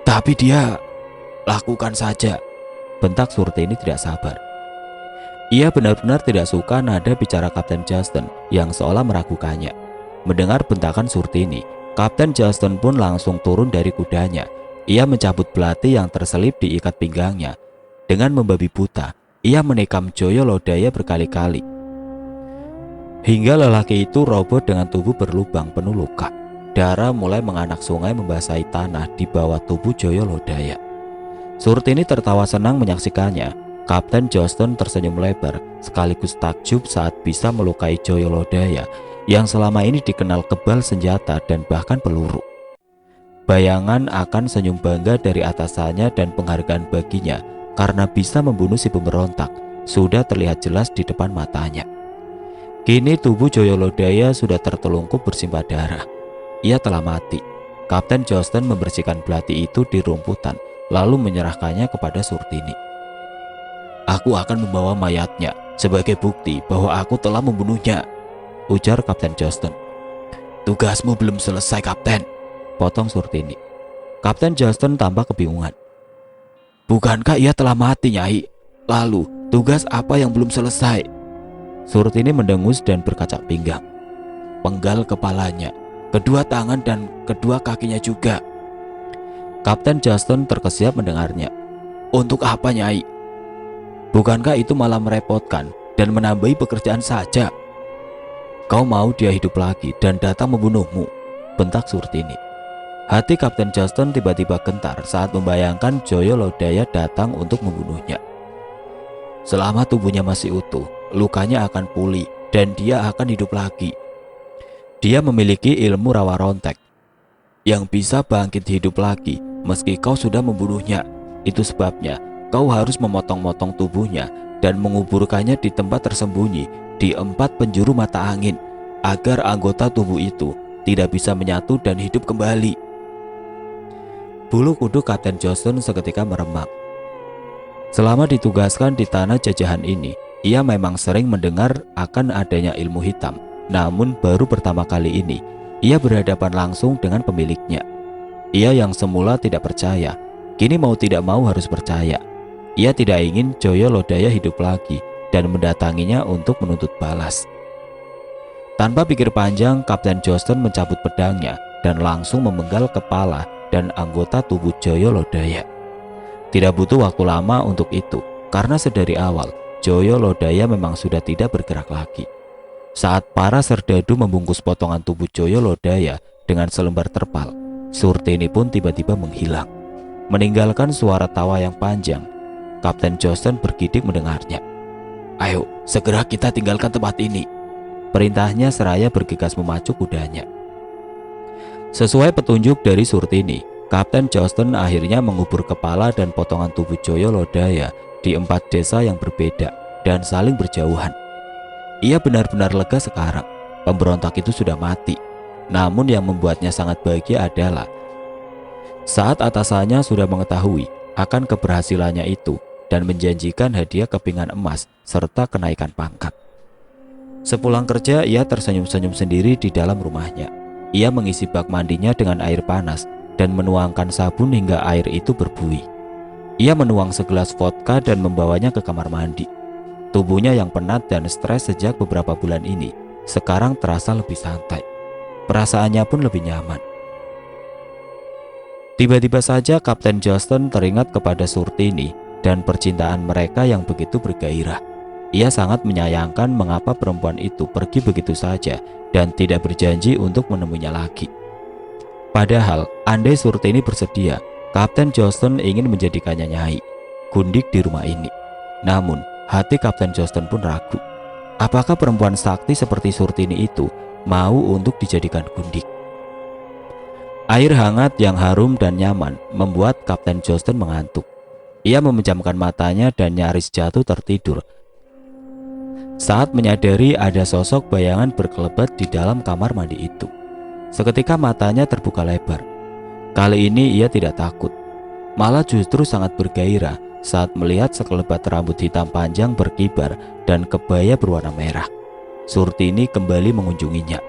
S1: "Tapi dia..." "Lakukan saja," bentak Surtini tidak sabar. Ia benar-benar tidak suka nada bicara Kapten Johnston yang seolah meragukannya. Mendengar bentakan Surtini, Kapten Johnston pun langsung turun dari kudanya. Ia mencabut belati yang terselip di ikat pinggangnya. Dengan membabi buta, ia menikam Joyo Lodaya berkali-kali hingga lelaki itu roboh dengan tubuh berlubang penuh luka. Darah mulai menganak sungai membasahi tanah di bawah tubuh Joyo Lodaya. Surtini tertawa senang menyaksikannya. Kapten Johnston tersenyum lebar sekaligus takjub saat bisa melukai Joyo Lodaya yang selama ini dikenal kebal senjata dan bahkan peluru. Bayangan akan senyum bangga dari atasannya dan penghargaan baginya karena bisa membunuh si pemberontak sudah terlihat jelas di depan matanya. Kini tubuh Joyo Lodaya sudah tertelungkup bersimbah darah. Ia telah mati. Kapten Johnston membersihkan belati itu di rumputan lalu menyerahkannya kepada Surtini. "Aku akan membawa mayatnya sebagai bukti bahwa aku telah membunuhnya," ujar Kapten Johnston. "Tugasmu belum selesai, Kapten," potong Surtini. Kapten Johnston tampak kebingungan. "Bukankah ia telah mati, Nyai? Lalu tugas apa yang belum selesai?" Surtini mendengus dan berkacak pinggang. "Penggal kepalanya, kedua tangan dan kedua kakinya juga." Kapten Johnston terkesiap mendengarnya. "Untuk apa, Nyai? Bukankah itu malah merepotkan dan menambahi pekerjaan saja? Kau mau dia hidup lagi dan datang membunuhmu? bentak Surtini. Hati Kapten Justin tiba-tiba gentar saat membayangkan Joyo Lodaya datang untuk membunuhnya. Selama tubuhnya masih utuh, lukanya akan pulih dan dia akan hidup lagi. Dia memiliki ilmu rawa rontek yang bisa bangkit hidup lagi meski kau sudah membunuhnya. Itu sebabnya kau harus memotong-motong tubuhnya dan menguburkannya di tempat tersembunyi di 4 penjuru mata angin agar anggota tubuh itu tidak bisa menyatu dan hidup kembali. Bulu kuduk Kapten Justin seketika meremang. Selama ditugaskan di tanah jajahan ini, ia memang sering mendengar akan adanya ilmu hitam. Namun baru pertama kali ini, ia berhadapan langsung dengan pemiliknya. Ia yang semula tidak percaya, kini mau tidak mau harus percaya. Ia tidak ingin Joyo Lodaya hidup lagi dan mendatanginya untuk menuntut balas. Tanpa pikir panjang, Kapten Justin mencabut pedangnya dan langsung memenggal kepala dan anggota tubuh Joyo Lodaya. Tidak butuh waktu lama untuk itu, karena sedari awal Joyo Lodaya memang sudah tidak bergerak lagi. Saat para serdadu membungkus potongan tubuh Joyo Lodaya dengan selembar terpal, Surtini pun tiba-tiba menghilang, meninggalkan suara tawa yang panjang. Kapten Justin bergidik mendengarnya. Ayo, segera kita tinggalkan tempat ini, perintahnya seraya bergegas memacu kudanya. Sesuai petunjuk dari Surtini, Kapten Justin akhirnya mengubur kepala dan potongan tubuh Joyo Lodaya di 4 desa yang berbeda dan saling berjauhan. Ia benar-benar lega sekarang, pemberontak itu sudah mati. Namun yang membuatnya sangat bahagia adalah saat atasannya sudah mengetahui akan keberhasilannya itu dan menjanjikan hadiah kepingan emas serta kenaikan pangkat. Sepulang kerja, ia tersenyum-senyum sendiri di dalam rumahnya. Ia mengisi bak mandinya dengan air panas dan menuangkan sabun hingga air itu berbuih. Ia menuang segelas vodka dan membawanya ke kamar mandi. Tubuhnya yang penat dan stres sejak beberapa bulan ini sekarang terasa lebih santai. Perasaannya pun lebih nyaman. Tiba-tiba saja Kapten Justin teringat kepada Surtini dan percintaan mereka yang begitu bergairah. Ia sangat menyayangkan mengapa perempuan itu pergi begitu saja dan tidak berjanji untuk menemuinya lagi. Padahal, andai Surtini bersedia, Kapten Justin ingin menjadikannya nyai, gundik di rumah ini. Namun, hati Kapten Justin pun ragu. Apakah perempuan sakti seperti Surtini itu mau untuk dijadikan gundik? Air hangat yang harum dan nyaman membuat Kapten Justin mengantuk. Ia memejamkan matanya dan nyaris jatuh tertidur saat menyadari ada sosok bayangan berkelebat di dalam kamar mandi itu. Seketika matanya terbuka lebar. Kali ini ia tidak takut, malah justru sangat bergairah saat melihat sekelebat rambut hitam panjang berkibar dan kebaya berwarna merah. Surtini kembali mengunjunginya.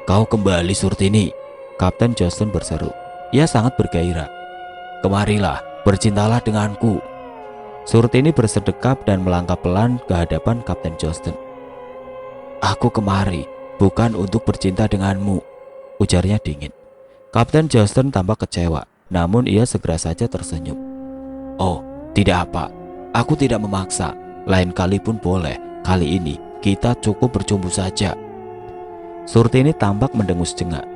S1: Kau kembali, Surtini, Kapten Justin berseru. Ia sangat bergairah. Kemarilah, bercintalah denganku. Surtini bersedekap dan melangkah pelan ke hadapan Kapten Justin. Aku kemari bukan untuk bercinta denganmu, ujarnya dingin. Kapten Justin tampak kecewa, namun ia segera saja tersenyum. Oh, tidak apa, aku tidak memaksa. Lain kali pun boleh, kali ini kita cukup bercumbu saja. Surtini tampak mendengus jengak.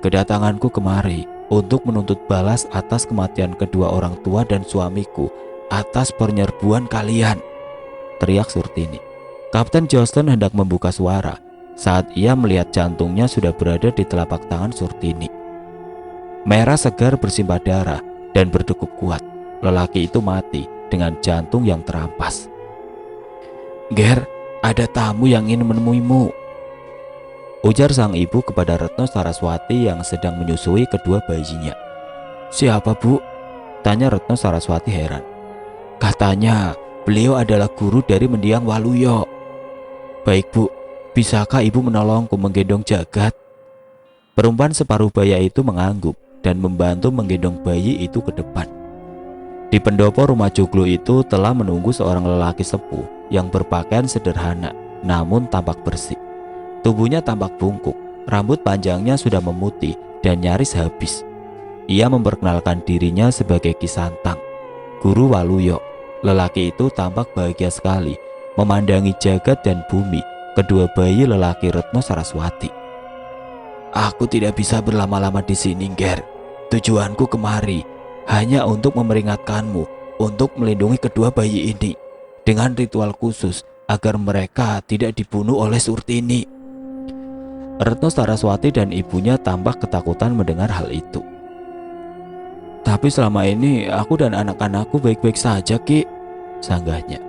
S1: Kedatanganku kemari untuk menuntut balas atas kematian kedua orang tua dan suamiku, atas penyerbuan kalian, teriak Surtini. Kapten Justin hendak membuka suara saat ia melihat jantungnya sudah berada di telapak tangan Surtini. Merah segar bersimbah darah dan berdegup kuat. Lelaki itu mati dengan jantung yang terampas. Ger, ada tamu yang ingin menemuimu, ujar sang ibu kepada Retno Saraswati yang sedang menyusui kedua bayinya. Siapa, Bu? Tanya Retno Saraswati heran. Katanya beliau adalah guru dari mendiang Waluyo. Baik, Bu, bisakah ibu menolongku menggendong Jagat? Perempuan separuh baya itu mengangguk dan membantu menggendong bayi itu ke depan. Di pendopo rumah joglo itu telah menunggu seorang lelaki sepuh yang berpakaian sederhana namun tampak bersih. Tubuhnya tampak bungkuk, rambut panjangnya sudah memutih dan nyaris habis. Ia memperkenalkan dirinya sebagai Ki Santang, guru Waluyo. Lelaki itu tampak bahagia sekali memandangi Jagat dan Bumi, kedua bayi lelaki Retno Saraswati. Aku tidak bisa berlama-lama di sini, Ger. Tujuanku kemari hanya untuk memperingatkanmu untuk melindungi kedua bayi ini dengan ritual khusus agar mereka tidak dibunuh oleh Surtini. Retno Saraswati dan ibunya tampak ketakutan mendengar hal itu. Tapi selama ini aku dan anak-anakku baik-baik saja, Ki, sanggahnya.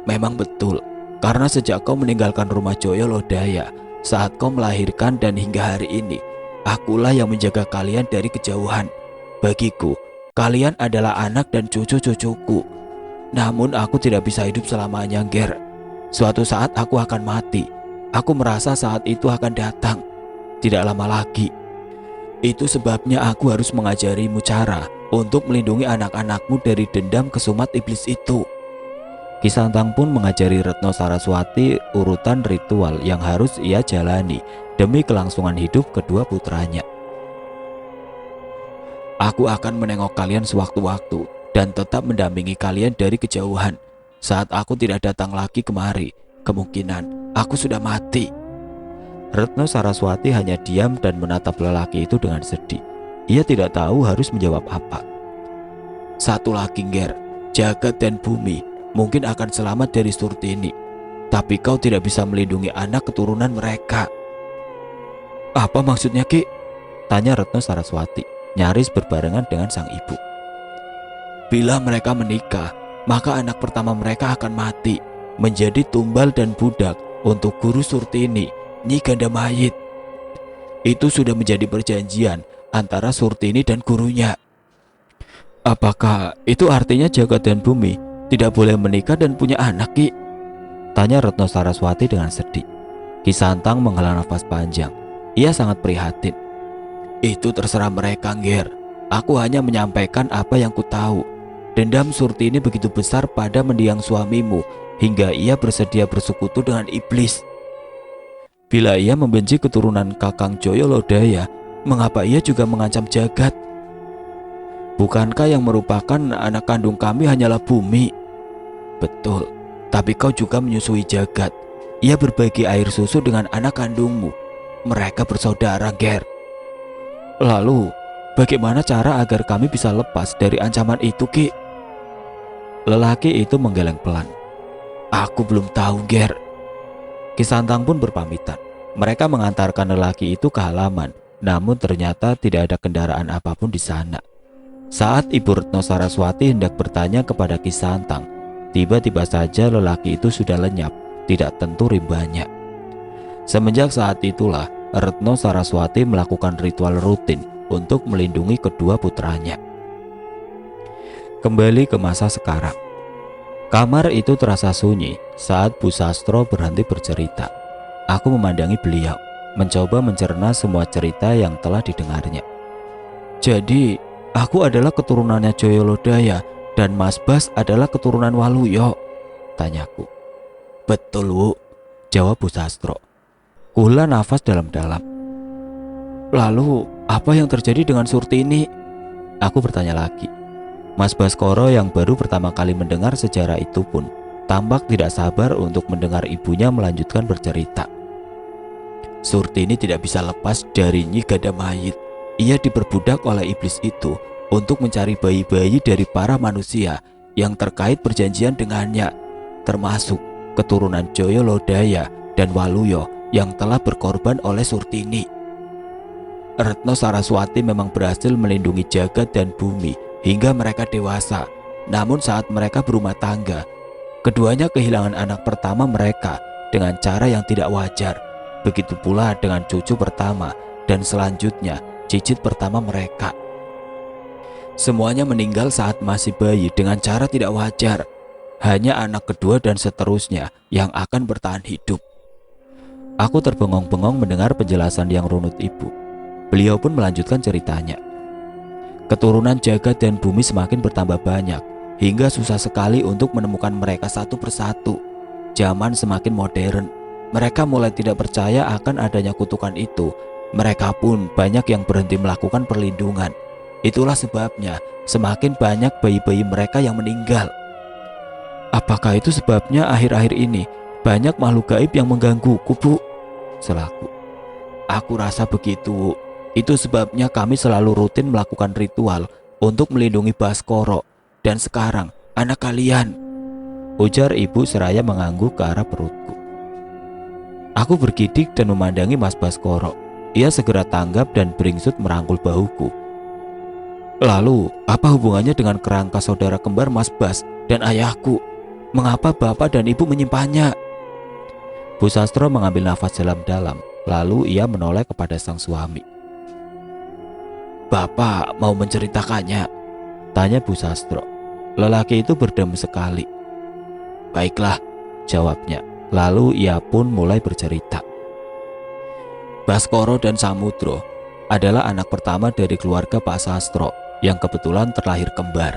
S1: Memang betul, karena sejak kau meninggalkan rumah Joyo Lodaya saat kau melahirkan dan hingga hari ini, akulah yang menjaga kalian dari kejauhan. Bagiku, kalian adalah anak dan cucu-cucuku. Namun aku tidak bisa hidup selamanya, Ger. Suatu saat aku akan mati. Aku merasa saat itu akan datang. Tidak lama lagi. Itu sebabnya aku harus mengajarimu cara untuk melindungi anak-anakmu dari dendam kesumat iblis itu. Ki Santang pun mengajari Retno Saraswati urutan ritual yang harus ia jalani demi kelangsungan hidup kedua putranya. Aku akan menengok kalian sewaktu-waktu dan tetap mendampingi kalian dari kejauhan. Saat aku tidak datang lagi kemari, kemungkinan aku sudah mati. Retno Saraswati hanya diam dan menatap lelaki itu dengan sedih. Ia tidak tahu harus menjawab apa. Satu lagi, Ger, jagat dan bumi mungkin akan selamat dari Surtini, tapi kau tidak bisa melindungi anak keturunan mereka. Apa maksudnya, Ki? Tanya Retno Saraswati, nyaris berbarengan dengan sang ibu. Bila mereka menikah, maka anak pertama mereka akan mati, menjadi tumbal dan budak untuk guru Surtini, Nyi Gandamayit. Itu sudah menjadi perjanjian antara Surtini dan gurunya. Apakah itu artinya jagat dan bumi tidak boleh menikah dan punya anak, Ki? Tanya Retno Saraswati dengan sedih. Ki Santang menghela nafas panjang. Ia sangat prihatin. Itu terserah mereka, Ger. Aku hanya menyampaikan apa yang ku tahu. Dendam Surtini begitu besar pada mendiang suamimu hingga ia bersedia bersekutu dengan iblis. Bila ia membenci keturunan Kakang Joyo Lodaya, mengapa ia juga mengancam jagat? Bukankah yang merupakan anak kandung kami hanyalah bumi? Betul, tapi kau juga menyusui jagat. Ia berbagi air susu dengan anak kandungmu. Mereka bersaudara, Ger. Lalu, bagaimana cara agar kami bisa lepas dari ancaman itu, Ki? Lelaki itu menggeleng pelan. Aku belum tahu, Ger. Ki Santang pun berpamitan. Mereka mengantarkan lelaki itu ke halaman, namun ternyata tidak ada kendaraan apapun di sana. Saat Ibu Retno Saraswati hendak bertanya kepada Ki Santang, tiba-tiba saja lelaki itu sudah lenyap, tidak tentu rimbanya. Semenjak saat itulah Retno Saraswati melakukan ritual rutin untuk melindungi kedua putranya. Kembali ke masa sekarang. Kamar itu terasa sunyi saat Bu Sastro berhenti bercerita. Aku memandangi beliau, mencoba mencerna semua cerita yang telah didengarnya. Jadi, aku adalah keturunannya Joyo Lodaya dan Mas Bas adalah keturunan Waluyo, tanyaku. Betul, Bu, jawab Bu Sastro. Kuhela nafas dalam-dalam. Lalu, apa yang terjadi dengan Surtini? Aku bertanya lagi. Mas Baskoro yang baru pertama kali mendengar sejarah itu pun tampak tidak sabar untuk mendengar ibunya melanjutkan bercerita. Surtini tidak bisa lepas dari Nyi Gandamayit. Ia diperbudak oleh iblis itu untuk mencari bayi-bayi dari para manusia yang terkait perjanjian dengannya, termasuk keturunan Joyo Lodaya dan Waluyo yang telah berkorban oleh Surtini. Retno Saraswati memang berhasil melindungi jagat dan bumi hingga mereka dewasa. Namun saat mereka berumah tangga, keduanya kehilangan anak pertama mereka dengan cara yang tidak wajar. Begitu pula dengan cucu pertama dan selanjutnya cicit pertama mereka. Semuanya meninggal saat masih bayi dengan cara tidak wajar. Hanya anak kedua dan seterusnya yang akan bertahan hidup. Aku terbengong-bengong mendengar penjelasan yang runut ibu. Beliau pun melanjutkan ceritanya. Keturunan jagat dan bumi semakin bertambah banyak, hingga susah sekali untuk menemukan mereka satu persatu. Zaman semakin modern, mereka mulai tidak percaya akan adanya kutukan itu. Mereka pun banyak yang berhenti melakukan perlindungan. Itulah sebabnya semakin banyak bayi-bayi mereka yang meninggal. Apakah itu sebabnya akhir-akhir ini banyak makhluk gaib yang menggangguku, Bu? Selaku. Aku rasa begitu. Itu sebabnya kami selalu rutin melakukan ritual untuk melindungi Baskoro. Dan sekarang, anak kalian, ujar ibu seraya mengangguk ke arah perutku. Aku bergidik dan memandangi Mas Baskoro. Ia segera tanggap dan beringsut merangkul bahuku. Lalu, apa hubungannya dengan kerangka saudara kembar Mas Bas dan ayahku? Mengapa bapak dan ibu menyimpannya? Bu Sastro mengambil nafas dalam-dalam, lalu ia menoleh kepada sang suami. Bapak mau menceritakannya? Tanya Bu Sastro. Lelaki itu berdem sekali. Baiklah, jawabnya. Lalu ia pun mulai bercerita. Baskoro dan Samudro adalah anak pertama dari keluarga Pak Sastro yang kebetulan terlahir kembar.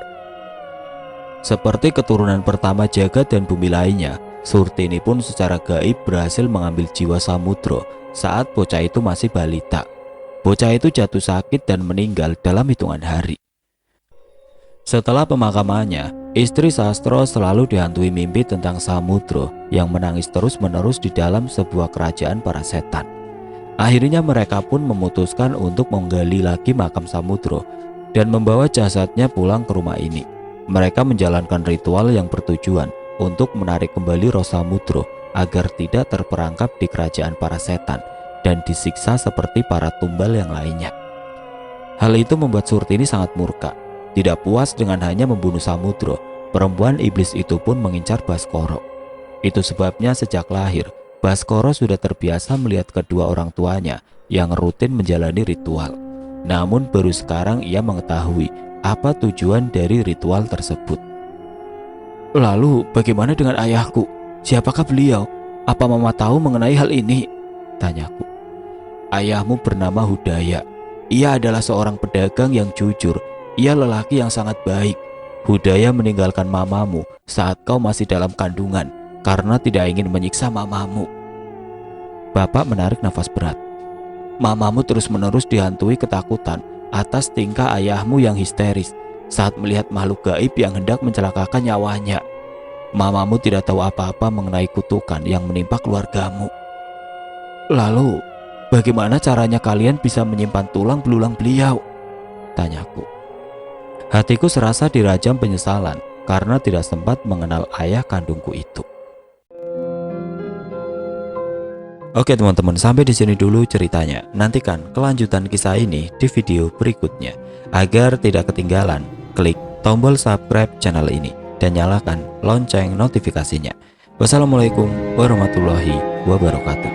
S1: Seperti keturunan pertama jagat dan bumi lainnya, Surtini pun secara gaib berhasil mengambil jiwa Samudro saat bocah itu masih balita. Bocah itu jatuh sakit dan meninggal dalam hitungan hari. Setelah pemakamannya, istri Sastro selalu dihantui mimpi tentang Samudro yang menangis terus-menerus di dalam sebuah kerajaan para setan. Akhirnya mereka pun memutuskan untuk menggali lagi makam Samudro dan membawa jasadnya pulang ke rumah ini. Mereka menjalankan ritual yang bertujuan untuk menarik kembali roh Samudro agar tidak terperangkap di kerajaan para setan dan disiksa seperti para tumbal yang lainnya. Hal itu membuat Surtini sangat murka. Tidak puas dengan hanya membunuh Samudro, perempuan iblis itu pun mengincar Baskoro. Itu sebabnya sejak lahir, Baskoro sudah terbiasa melihat kedua orang tuanya yang rutin menjalani ritual. Namun baru sekarang ia mengetahui apa tujuan dari ritual tersebut. Lalu bagaimana dengan ayahku? Siapakah beliau? Apa mama tahu mengenai hal ini? Tanyaku. Ayahmu bernama Hudaya. Ia adalah seorang pedagang yang jujur. Ia lelaki yang sangat baik. Hudaya meninggalkan mamamu saat kau masih dalam kandungan karena tidak ingin menyiksa mamamu. Bapak menarik nafas berat. Mamamu terus-menerus dihantui ketakutan atas tingkah ayahmu yang histeris saat melihat makhluk gaib yang hendak mencelakakan nyawanya. Mamamu tidak tahu apa-apa mengenai kutukan yang menimpa keluargamu. Lalu, bagaimana caranya kalian bisa menyimpan tulang belulang beliau? Tanyaku. Hatiku serasa dirajam penyesalan karena tidak sempat mengenal ayah kandungku itu. Oke teman-teman, sampai di sini dulu ceritanya. Nantikan kelanjutan kisah ini di video berikutnya. Agar tidak ketinggalan, klik tombol subscribe channel ini dan nyalakan lonceng notifikasinya. Wassalamualaikum warahmatullahi wabarakatuh.